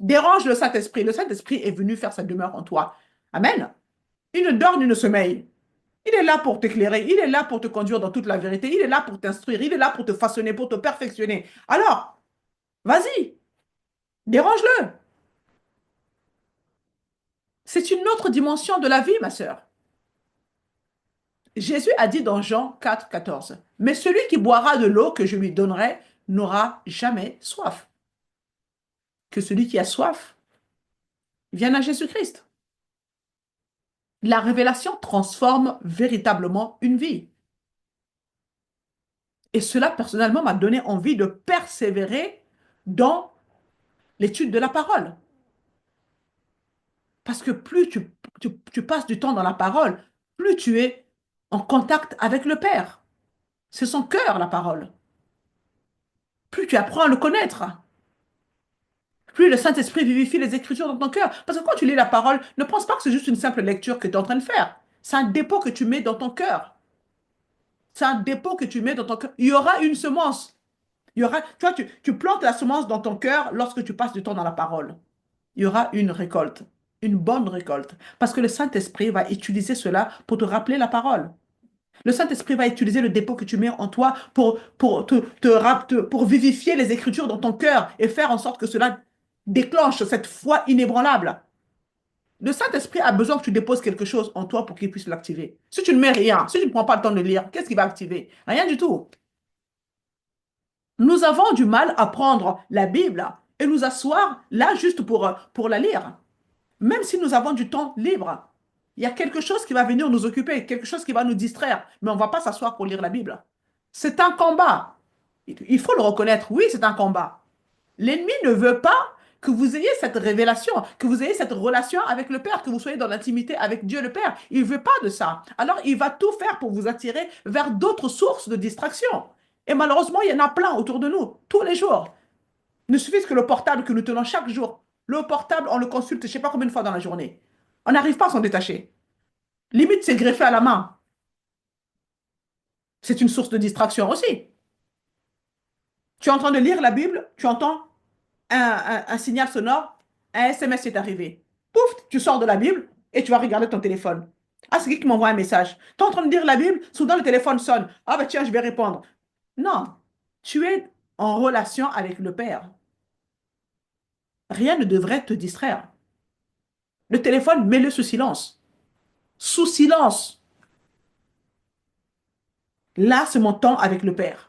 Dérange le Saint-Esprit. Le Saint-Esprit est venu faire sa demeure en toi. Amen. Il ne dort ni ne sommeille. Il est là pour t'éclairer. Il est là pour te conduire dans toute la vérité. Il est là pour t'instruire. Il est là pour te façonner, pour te perfectionner. Alors, vas-y, dérange-le. C'est une autre dimension de la vie, ma sœur. Jésus a dit dans Jean 4, 14, mais celui qui boira de l'eau que je lui donnerai n'aura jamais soif. Que celui qui a soif vienne à Jésus-Christ. La révélation transforme véritablement une vie. Et cela, personnellement, m'a donné envie de persévérer dans l'étude de la parole. Parce que plus tu passes du temps dans la parole, plus tu es en contact avec le Père. C'est son cœur, la parole. Plus tu apprends à le connaître. Plus le Saint-Esprit vivifie les Écritures dans ton cœur. Parce que quand tu lis la parole, ne pense pas que c'est juste une simple lecture que tu es en train de faire. C'est un dépôt que tu mets dans ton cœur. C'est un dépôt que tu mets dans ton cœur. Il y aura une semence. Il y aura, tu vois, tu plantes la semence dans ton cœur lorsque tu passes du temps dans la parole. Il y aura une récolte, une bonne récolte. Parce que le Saint-Esprit va utiliser cela pour te rappeler la parole. Le Saint-Esprit va utiliser le dépôt que tu mets en toi pour vivifier les Écritures dans ton cœur et faire en sorte que cela déclenche cette foi inébranlable. Le Saint-Esprit a besoin que tu déposes quelque chose en toi pour qu'il puisse l'activer. Si tu ne mets rien, si tu ne prends pas le temps de lire, qu'est-ce qui va activer? Rien du tout. Nous avons du mal à prendre la Bible et nous asseoir là juste pour la lire. Même si nous avons du temps libre, il y a quelque chose qui va venir nous occuper, quelque chose qui va nous distraire, mais on ne va pas s'asseoir pour lire la Bible. C'est un combat. Il faut le reconnaître. Oui, c'est un combat. L'ennemi ne veut pas que vous ayez cette révélation, que vous ayez cette relation avec le Père, que vous soyez dans l'intimité avec Dieu le Père. Il ne veut pas de ça. Alors, il va tout faire pour vous attirer vers d'autres sources de distraction. Et malheureusement, il y en a plein autour de nous, tous les jours. Il ne suffit que le portable que nous tenons chaque jour. Le portable, on le consulte je ne sais pas combien de fois dans la journée. On n'arrive pas à s'en détacher. Limite, c'est greffé à la main. C'est une source de distraction aussi. Tu es en train de lire la Bible, tu entends un signal sonore, un SMS est arrivé. Pouf, tu sors de la Bible et tu vas regarder ton téléphone. Ah, c'est qui m'envoie un message? Tu es en train de lire la Bible, soudain le téléphone sonne. Ah, bah tiens, je vais répondre. Non, tu es en relation avec le Père. Rien ne devrait te distraire. Le téléphone, mets-le sous silence. Sous silence. Là, c'est mon temps avec le Père.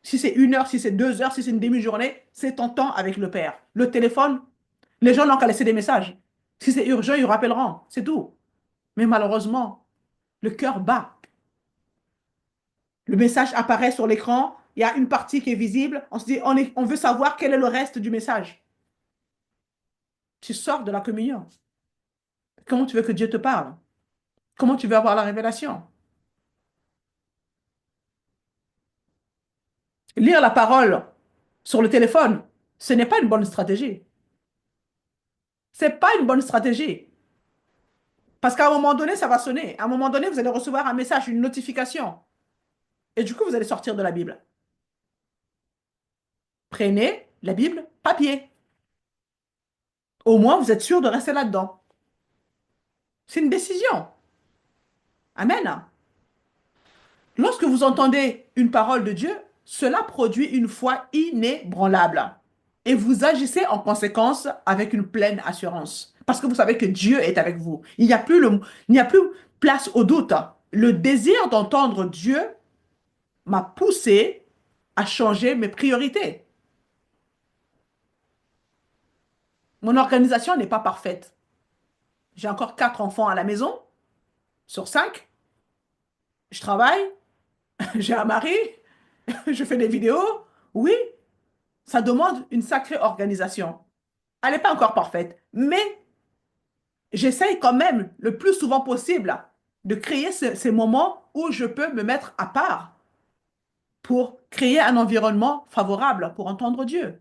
Si c'est 1 heure, si c'est 2 heures, si c'est une demi-journée, c'est ton temps avec le Père. Le téléphone, les gens n'ont qu'à laisser des messages. Si c'est urgent, ils rappelleront. C'est tout. Mais malheureusement, le cœur bat. Le message apparaît sur l'écran. Il y a une partie qui est visible. On se dit, on veut savoir quel est le reste du message. Tu sors de la communion. Comment tu veux que Dieu te parle? Comment tu veux avoir la révélation? Lire la parole sur le téléphone, ce n'est pas une bonne stratégie. Ce n'est pas une bonne stratégie. Parce qu'à un moment donné, ça va sonner. À un moment donné, vous allez recevoir un message, une notification. Et du coup, vous allez sortir de la Bible. Prenez la Bible papier. Au moins, vous êtes sûr de rester là-dedans. C'est une décision. Amen. Lorsque vous entendez une parole de Dieu, cela produit une foi inébranlable. Et vous agissez en conséquence avec une pleine assurance. Parce que vous savez que Dieu est avec vous. Il n'y a plus place au doute. Le désir d'entendre Dieu m'a poussé à changer mes priorités. Mon organisation n'est pas parfaite. J'ai encore 4 enfants à la maison sur 5. Je travaille, j'ai un mari, je fais des vidéos. Oui, ça demande une sacrée organisation. Elle n'est pas encore parfaite, mais j'essaye quand même le plus souvent possible de créer ces moments où je peux me mettre à part pour créer un environnement favorable pour entendre Dieu.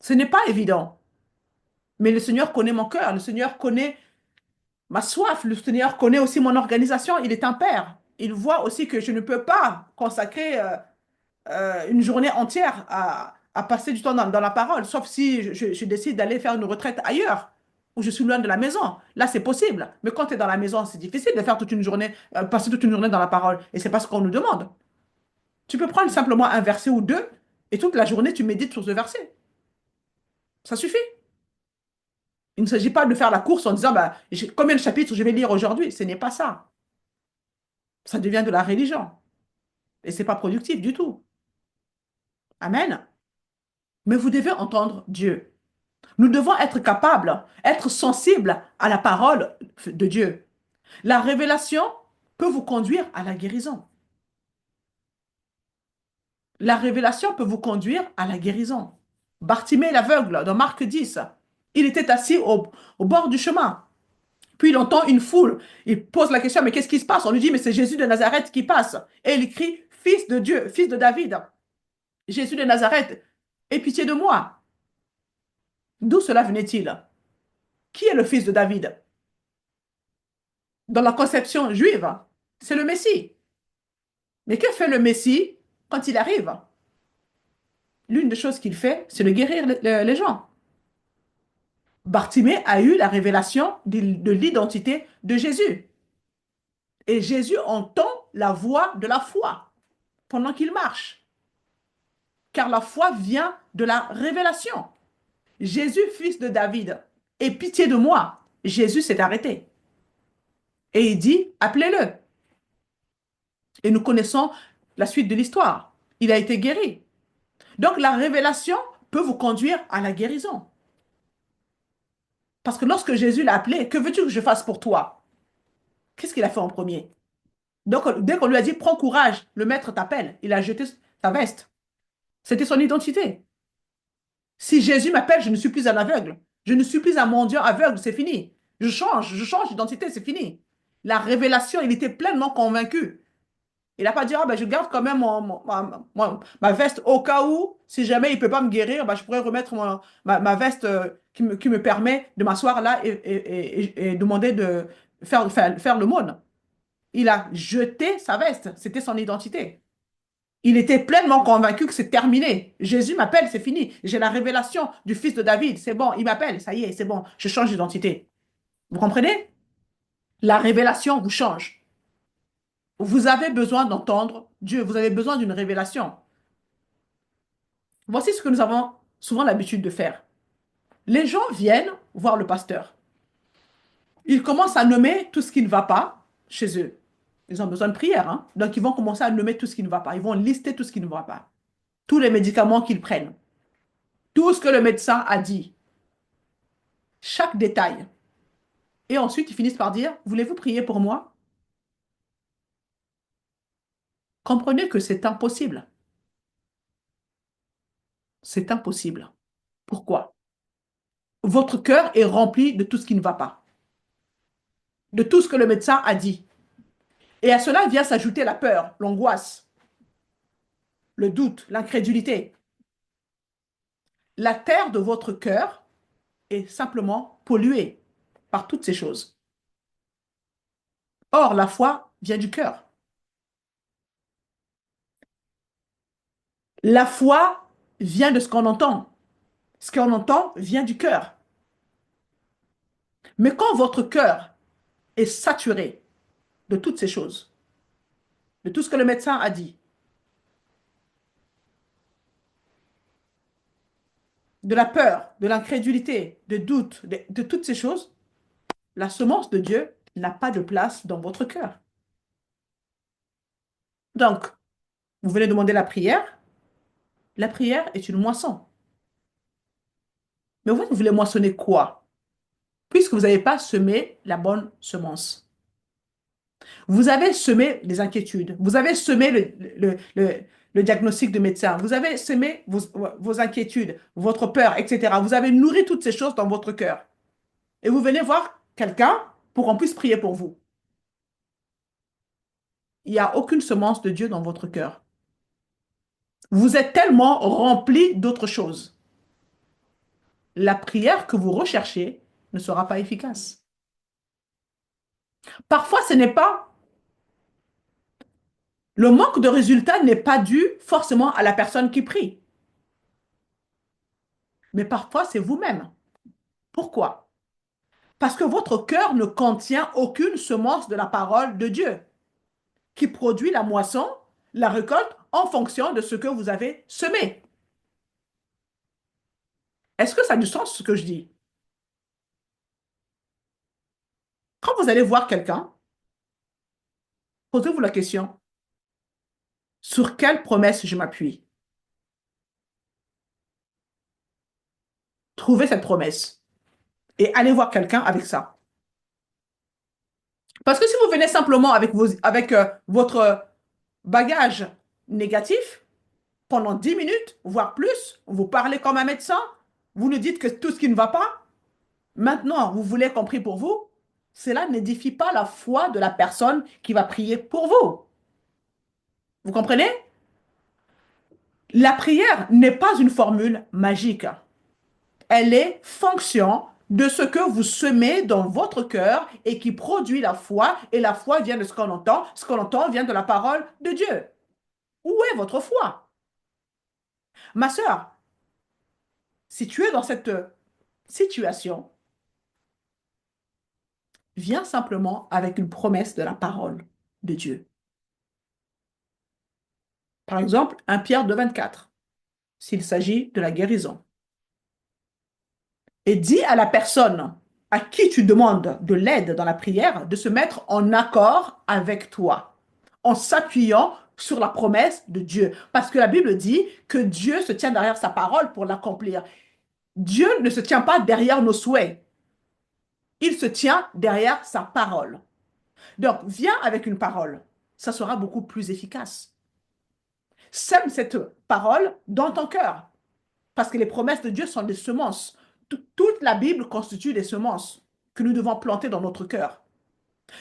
Ce n'est pas évident. Mais le Seigneur connaît mon cœur, le Seigneur connaît ma soif, le Seigneur connaît aussi mon organisation, il est un père. Il voit aussi que je ne peux pas consacrer une journée entière à passer du temps dans la parole, sauf si je décide d'aller faire une retraite ailleurs, où je suis loin de la maison. Là, c'est possible. Mais quand tu es dans la maison, c'est difficile de faire toute une journée, passer toute une journée dans la parole. Et c'est pas ce qu'on nous demande. Tu peux prendre simplement un verset ou deux, et toute la journée, tu médites sur ce verset. Ça suffit. Il ne s'agit pas de faire la course en disant bah, combien de chapitres je vais lire aujourd'hui. Ce n'est pas ça. Ça devient de la religion. Et c'est pas productif du tout. Amen. Mais vous devez entendre Dieu. Nous devons être capables, être sensibles à la parole de Dieu. La révélation peut vous conduire à la guérison. La révélation peut vous conduire à la guérison. Bartimée l'aveugle, dans Marc 10, il était assis au bord du chemin. Puis il entend une foule. Il pose la question, mais qu'est-ce qui se passe? On lui dit, mais c'est Jésus de Nazareth qui passe. Et il crie, Fils de Dieu, fils de David, Jésus de Nazareth, aie pitié de moi. D'où cela venait-il? Qui est le fils de David? Dans la conception juive, c'est le Messie. Mais que fait le Messie quand il arrive? L'une des choses qu'il fait, c'est de guérir les gens. Bartimée a eu la révélation de l'identité de Jésus. Et Jésus entend la voix de la foi pendant qu'il marche. Car la foi vient de la révélation. Jésus, fils de David, aie pitié de moi. Jésus s'est arrêté. Et il dit, appelez-le. Et nous connaissons la suite de l'histoire. Il a été guéri. Donc la révélation peut vous conduire à la guérison. Parce que lorsque Jésus l'a appelé, que veux-tu que je fasse pour toi? Qu'est-ce qu'il a fait en premier? Donc dès qu'on lui a dit, prends courage, le maître t'appelle, il a jeté sa veste. C'était son identité. Si Jésus m'appelle, je ne suis plus un aveugle. Je ne suis plus un mendiant aveugle, c'est fini. Je change d'identité, c'est fini. La révélation, il était pleinement convaincu. Il n'a pas dit, ah, ben, je garde quand même ma veste au cas où, si jamais il ne peut pas me guérir, ben, je pourrais remettre ma veste qui me permet de m'asseoir là et demander de faire l'aumône. Il a jeté sa veste, c'était son identité. Il était pleinement convaincu que c'est terminé. Jésus m'appelle, c'est fini. J'ai la révélation du fils de David, c'est bon, il m'appelle, ça y est, c'est bon, je change d'identité. Vous comprenez? La révélation vous change. Vous avez besoin d'entendre Dieu, vous avez besoin d'une révélation. Voici ce que nous avons souvent l'habitude de faire. Les gens viennent voir le pasteur. Ils commencent à nommer tout ce qui ne va pas chez eux. Ils ont besoin de prière, hein? Donc ils vont commencer à nommer tout ce qui ne va pas. Ils vont lister tout ce qui ne va pas. Tous les médicaments qu'ils prennent. Tout ce que le médecin a dit. Chaque détail. Et ensuite, ils finissent par dire, voulez-vous prier pour moi? Comprenez que c'est impossible. C'est impossible. Pourquoi? Votre cœur est rempli de tout ce qui ne va pas. De tout ce que le médecin a dit. Et à cela vient s'ajouter la peur, l'angoisse, le doute, l'incrédulité. La terre de votre cœur est simplement polluée par toutes ces choses. Or, la foi vient du cœur. La foi vient de ce qu'on entend. Ce qu'on entend vient du cœur. Mais quand votre cœur est saturé de toutes ces choses, de tout ce que le médecin a dit, de la peur, de l'incrédulité, de doute, de toutes ces choses, la semence de Dieu n'a pas de place dans votre cœur. Donc, vous venez demander la prière. La prière est une moisson. Mais vous voulez moissonner quoi? Puisque vous n'avez pas semé la bonne semence. Vous avez semé des inquiétudes. Vous avez semé le diagnostic de médecin. Vous avez semé vos inquiétudes, votre peur, etc. Vous avez nourri toutes ces choses dans votre cœur. Et vous venez voir quelqu'un pour qu'on puisse prier pour vous. Il n'y a aucune semence de Dieu dans votre cœur. Vous êtes tellement rempli d'autres choses. la prière que vous recherchez ne sera pas efficace. Parfois, ce n'est pas, le manque de résultat n'est pas dû forcément à la personne qui prie, mais parfois c'est vous-même. Pourquoi? Parce que votre cœur ne contient aucune semence de la parole de Dieu qui produit la moisson, la récolte en fonction de ce que vous avez semé. Est-ce que ça a du sens ce que je dis? Quand vous allez voir quelqu'un, posez-vous la question, sur quelle promesse je m'appuie? Trouvez cette promesse et allez voir quelqu'un avec ça. Parce que si vous venez simplement avec votre bagage négatif, pendant 10 minutes, voire plus, vous parlez comme un médecin, vous nous dites que tout ce qui ne va pas, maintenant vous voulez qu'on prie pour vous, cela n'édifie pas la foi de la personne qui va prier pour vous. Vous comprenez? La prière n'est pas une formule magique. Elle est fonction de ce que vous semez dans votre cœur et qui produit la foi. Et la foi vient de ce qu'on entend. Ce qu'on entend vient de la parole de Dieu. Où est votre foi? Ma sœur, si tu es dans cette situation, viens simplement avec une promesse de la parole de Dieu. Par exemple, 1 Pierre 2,24, s'il s'agit de la guérison. Et dis à la personne à qui tu demandes de l'aide dans la prière de se mettre en accord avec toi, en s'appuyant sur la promesse de Dieu. Parce que la Bible dit que Dieu se tient derrière sa parole pour l'accomplir. Dieu ne se tient pas derrière nos souhaits. Il se tient derrière sa parole. Donc, viens avec une parole. Ça sera beaucoup plus efficace. Sème cette parole dans ton cœur. Parce que les promesses de Dieu sont des semences. Toute la Bible constitue des semences que nous devons planter dans notre cœur.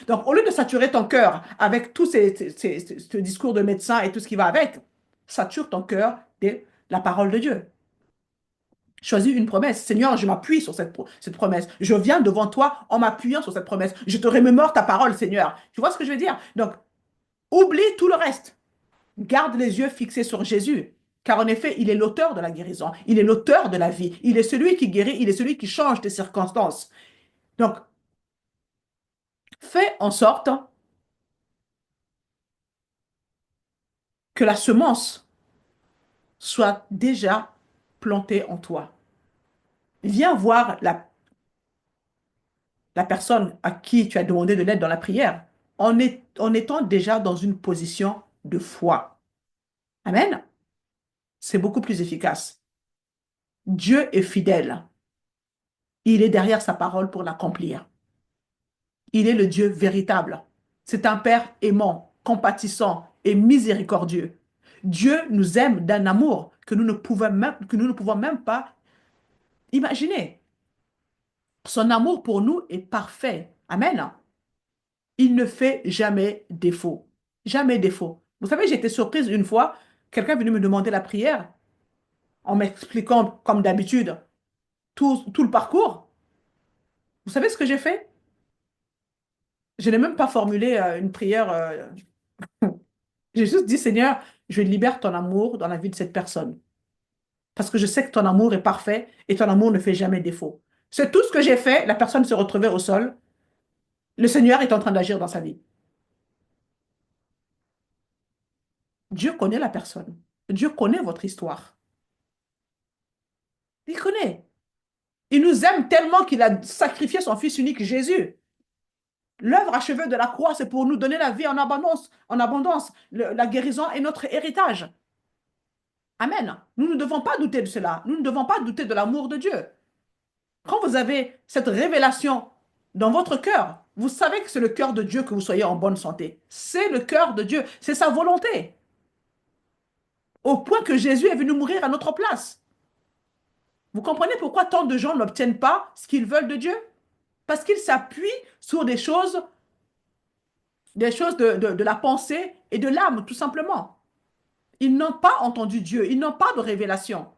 Donc, au lieu de saturer ton cœur avec tous ce discours de médecin et tout ce qui va avec, sature ton cœur de la parole de Dieu. Choisis une promesse. Seigneur, je m'appuie sur cette promesse. Je viens devant toi en m'appuyant sur cette promesse. Je te remémore ta parole, Seigneur. Tu vois ce que je veux dire? Donc, oublie tout le reste. Garde les yeux fixés sur Jésus, car en effet, il est l'auteur de la guérison, il est l'auteur de la vie, il est celui qui guérit, il est celui qui change tes circonstances. Donc, fais en sorte que la semence soit déjà plantée en toi. Viens voir la personne à qui tu as demandé de l'aide dans la prière en étant déjà dans une position de foi. Amen. C'est beaucoup plus efficace. Dieu est fidèle. Il est derrière sa parole pour l'accomplir. Il est le Dieu véritable. C'est un Père aimant, compatissant et miséricordieux. Dieu nous aime d'un amour que nous ne pouvons même pas imaginer. Son amour pour nous est parfait. Amen. Il ne fait jamais défaut. Jamais défaut. Vous savez, j'ai été surprise une fois, quelqu'un est venu me demander la prière en m'expliquant, comme d'habitude, tout le parcours. Vous savez ce que j'ai fait? Je n'ai même pas formulé une prière. J'ai juste dit, Seigneur, je libère ton amour dans la vie de cette personne. Parce que je sais que ton amour est parfait et ton amour ne fait jamais défaut. C'est tout ce que j'ai fait. La personne se retrouvait au sol. Le Seigneur est en train d'agir dans sa vie. Dieu connaît la personne. Dieu connaît votre histoire. Il connaît. Il nous aime tellement qu'il a sacrifié son Fils unique, Jésus. L'œuvre achevée de la croix, c'est pour nous donner la vie en abondance. En abondance. La guérison est notre héritage. Amen. Nous ne devons pas douter de cela. Nous ne devons pas douter de l'amour de Dieu. Quand vous avez cette révélation dans votre cœur, vous savez que c'est le cœur de Dieu que vous soyez en bonne santé. C'est le cœur de Dieu. C'est sa volonté. Au point que Jésus est venu mourir à notre place. Vous comprenez pourquoi tant de gens n'obtiennent pas ce qu'ils veulent de Dieu? Parce qu'ils s'appuient sur des choses de la pensée et de l'âme, tout simplement. Ils n'ont pas entendu Dieu. Ils n'ont pas de révélation.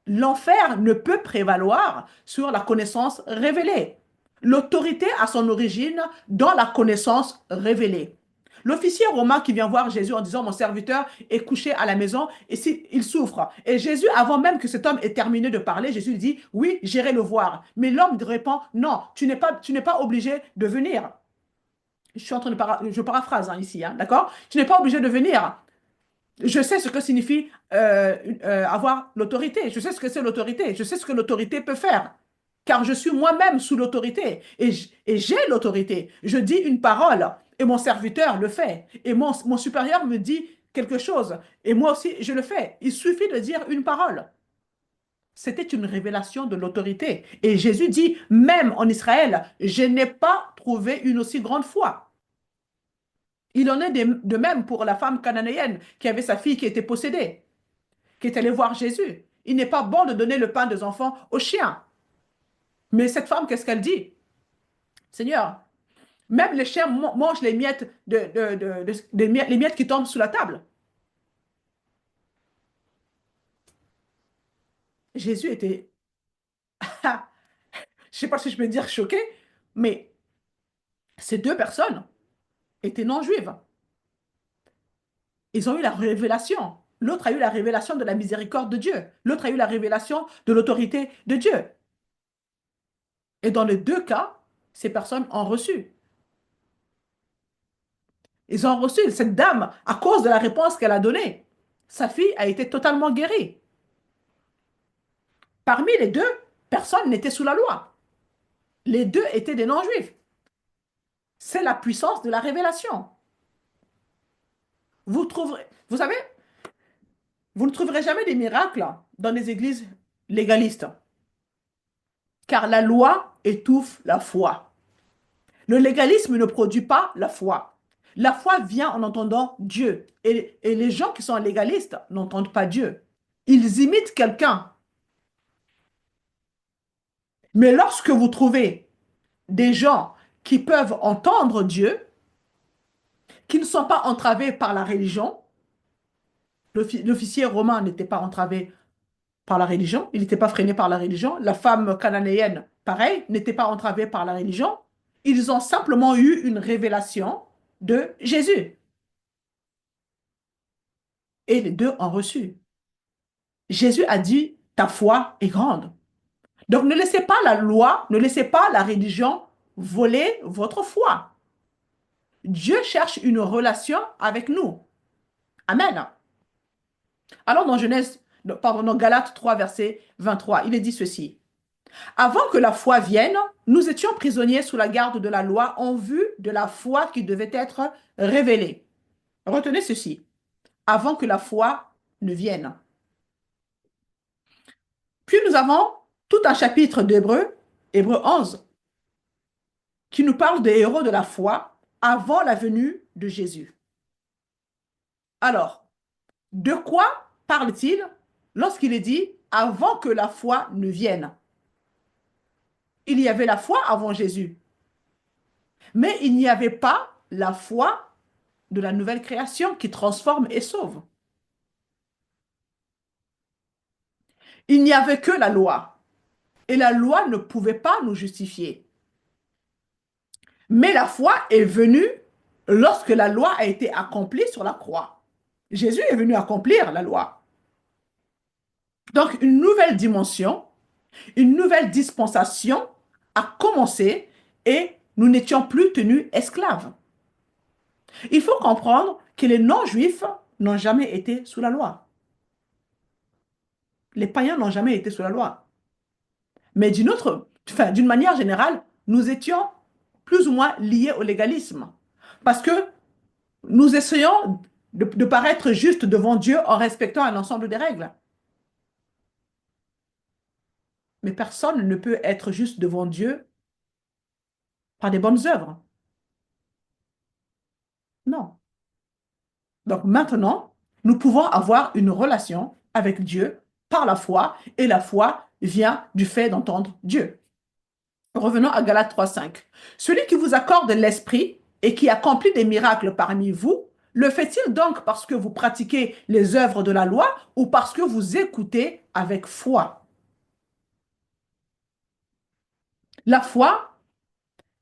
L'enfer ne peut prévaloir sur la connaissance révélée. L'autorité a son origine dans la connaissance révélée. L'officier romain qui vient voir Jésus en disant, mon serviteur est couché à la maison et il souffre. Et Jésus, avant même que cet homme ait terminé de parler, Jésus lui dit, oui, j'irai le voir. Mais l'homme répond, non, tu n'es pas obligé de venir. Je suis en train de je paraphrase hein, ici, hein, d'accord? Tu n'es pas obligé de venir. Je sais ce que signifie avoir l'autorité. Je sais ce que c'est l'autorité. Je sais ce que l'autorité peut faire. Car je suis moi-même sous l'autorité. Et j'ai l'autorité. Je dis une parole et mon serviteur le fait. Et mon supérieur me dit quelque chose. Et moi aussi, je le fais. Il suffit de dire une parole. C'était une révélation de l'autorité. Et Jésus dit, même en Israël, je n'ai pas trouvé une aussi grande foi. Il en est de même pour la femme cananéenne qui avait sa fille qui était possédée, qui est allée voir Jésus. Il n'est pas bon de donner le pain des enfants aux chiens. Mais cette femme, qu'est-ce qu'elle dit? Seigneur, même les chiens mangent les miettes, les miettes qui tombent sous la table. Jésus était, je ne sais pas si je peux dire choqué, mais ces deux personnes étaient non-juives. Ils ont eu la révélation. L'autre a eu la révélation de la miséricorde de Dieu. L'autre a eu la révélation de l'autorité de Dieu. Et dans les deux cas, ces personnes ont reçu. Ils ont reçu. Cette dame, à cause de la réponse qu'elle a donnée, sa fille a été totalement guérie. Parmi les deux, personne n'était sous la loi. Les deux étaient des non-juifs. C'est la puissance de la révélation. Vous savez, vous ne trouverez jamais des miracles dans les églises légalistes, car la loi étouffe la foi. Le légalisme ne produit pas la foi. La foi vient en entendant Dieu. Et les gens qui sont légalistes n'entendent pas Dieu. Ils imitent quelqu'un. Mais lorsque vous trouvez des gens qui peuvent entendre Dieu, qui ne sont pas entravés par la religion, l'officier romain n'était pas entravé par la religion, il n'était pas freiné par la religion, la femme cananéenne, pareil, n'était pas entravée par la religion, ils ont simplement eu une révélation de Jésus. Et les deux ont reçu. Jésus a dit, ta foi est grande. Donc ne laissez pas la loi, ne laissez pas la religion voler votre foi. Dieu cherche une relation avec nous. Amen. Alors dans Galates 3, verset 23, il est dit ceci. Avant que la foi vienne, nous étions prisonniers sous la garde de la loi en vue de la foi qui devait être révélée. Retenez ceci. Avant que la foi ne vienne. Puis nous avons tout un chapitre d'Hébreu, Hébreu 11, qui nous parle des héros de la foi avant la venue de Jésus. Alors, de quoi parle-t-il lorsqu'il est dit avant que la foi ne vienne? Il y avait la foi avant Jésus, mais il n'y avait pas la foi de la nouvelle création qui transforme et sauve. Il n'y avait que la loi, et la loi ne pouvait pas nous justifier. Mais la foi est venue lorsque la loi a été accomplie sur la croix. Jésus est venu accomplir la loi. Donc, une nouvelle dimension, une nouvelle dispensation a commencé et nous n'étions plus tenus esclaves. Il faut comprendre que les non-juifs n'ont jamais été sous la loi. Les païens n'ont jamais été sous la loi. Mais d'une manière générale, nous étions plus ou moins liés au légalisme. Parce que nous essayons de paraître justes devant Dieu en respectant un ensemble de règles. Mais personne ne peut être juste devant Dieu par des bonnes œuvres. Non. Donc maintenant, nous pouvons avoir une relation avec Dieu par la foi, et la foi vient du fait d'entendre Dieu. Revenons à Galates 3,5. Celui qui vous accorde l'esprit et qui accomplit des miracles parmi vous, Le fait-il donc parce que vous pratiquez les œuvres de la loi ou parce que vous écoutez avec foi? La foi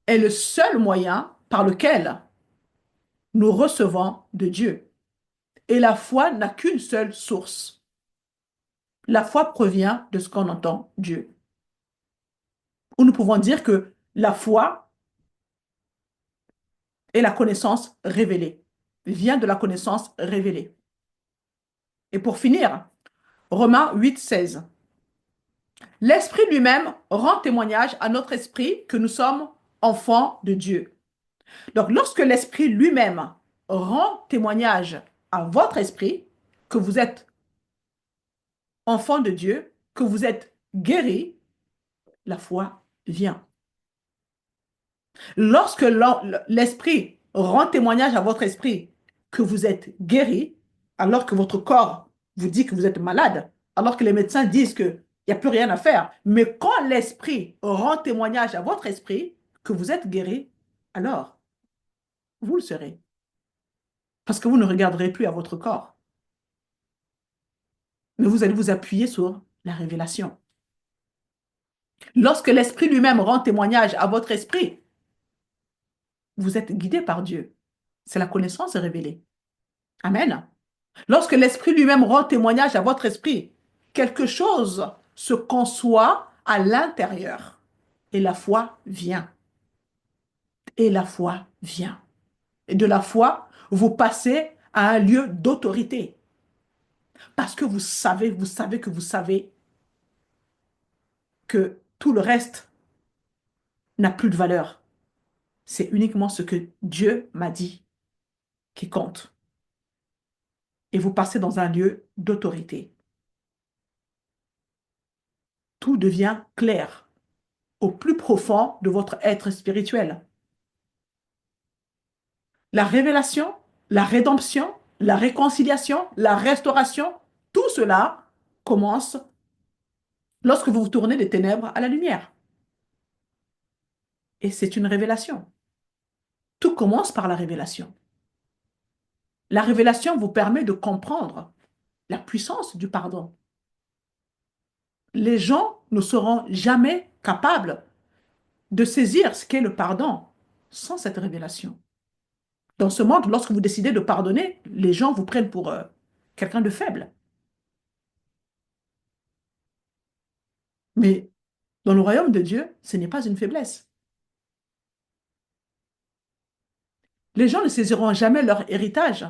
est le seul moyen par lequel nous recevons de Dieu. Et la foi n'a qu'une seule source. La foi provient de ce qu'on entend Dieu. Ou nous pouvons dire que la foi est la connaissance révélée, vient de la connaissance révélée. Et pour finir, Romains 8, 16. L'Esprit lui-même rend témoignage à notre esprit que nous sommes enfants de Dieu. Donc, lorsque l'Esprit lui-même rend témoignage à votre esprit que vous êtes enfant de Dieu, que vous êtes guéri, la foi vient. Lorsque l'Esprit rend témoignage à votre esprit que vous êtes guéri, alors que votre corps vous dit que vous êtes malade, alors que les médecins disent qu'il n'y a plus rien à faire, mais quand l'Esprit rend témoignage à votre esprit que vous êtes guéri, alors vous le serez. Parce que vous ne regarderez plus à votre corps, mais vous allez vous appuyer sur la révélation. Lorsque l'Esprit lui-même rend témoignage à votre esprit, vous êtes guidé par Dieu. C'est la connaissance révélée. Amen. Lorsque l'Esprit lui-même rend témoignage à votre esprit, quelque chose se conçoit à l'intérieur. Et la foi vient. Et la foi vient. Et de la foi, vous passez à un lieu d'autorité. Parce que vous savez que tout le reste n'a plus de valeur. C'est uniquement ce que Dieu m'a dit qui compte. Et vous passez dans un lieu d'autorité. Tout devient clair au plus profond de votre être spirituel. La révélation, la rédemption, la réconciliation, la restauration, tout cela commence lorsque vous vous tournez des ténèbres à la lumière. Et c'est une révélation. Tout commence par la révélation. La révélation vous permet de comprendre la puissance du pardon. Les gens ne seront jamais capables de saisir ce qu'est le pardon sans cette révélation. Dans ce monde, lorsque vous décidez de pardonner, les gens vous prennent pour quelqu'un de faible. Mais dans le royaume de Dieu, ce n'est pas une faiblesse. Les gens ne saisiront jamais leur héritage.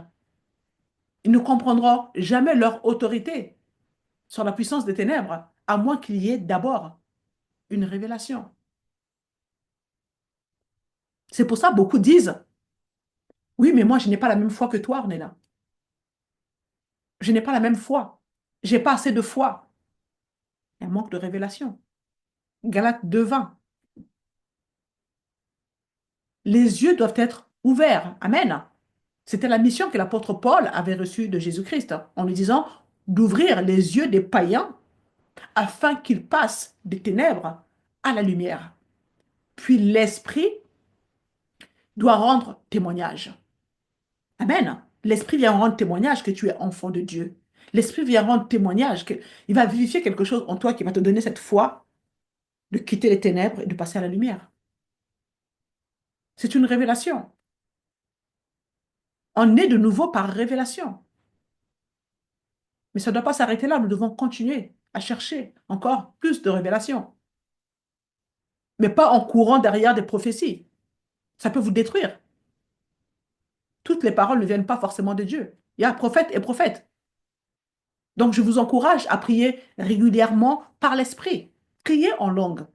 Ils ne comprendront jamais leur autorité sur la puissance des ténèbres, à moins qu'il y ait d'abord une révélation. C'est pour ça que beaucoup disent, oui, mais moi, je n'ai pas la même foi que toi, Ornella. Je n'ai pas la même foi. Je n'ai pas assez de foi. Il y a un manque de révélation. Galates 2:20. Les yeux doivent être ouverts. Amen. C'était la mission que l'apôtre Paul avait reçue de Jésus-Christ en lui disant d'ouvrir les yeux des païens afin qu'ils passent des ténèbres à la lumière. Puis l'Esprit doit rendre témoignage. Amen. L'Esprit vient rendre témoignage que tu es enfant de Dieu. L'Esprit vient rendre témoignage qu'il va vivifier quelque chose en toi qui va te donner cette foi de quitter les ténèbres et de passer à la lumière. C'est une révélation. On est de nouveau par révélation. Mais ça ne doit pas s'arrêter là. Nous devons continuer à chercher encore plus de révélations. Mais pas en courant derrière des prophéties. Ça peut vous détruire. Toutes les paroles ne viennent pas forcément de Dieu. Il y a prophète et prophète. Donc, je vous encourage à prier régulièrement par l'Esprit. Priez en langue.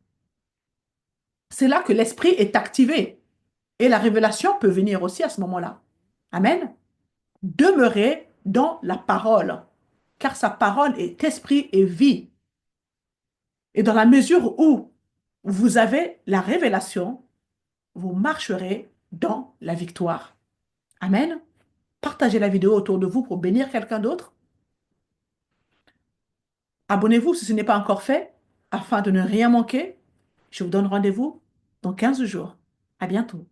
C'est là que l'Esprit est activé. Et la révélation peut venir aussi à ce moment-là. Amen. Demeurez dans la parole, car sa parole est esprit et vie. Et dans la mesure où vous avez la révélation, vous marcherez dans la victoire. Amen. Partagez la vidéo autour de vous pour bénir quelqu'un d'autre. Abonnez-vous si ce n'est pas encore fait, afin de ne rien manquer. Je vous donne rendez-vous dans 15 jours. À bientôt.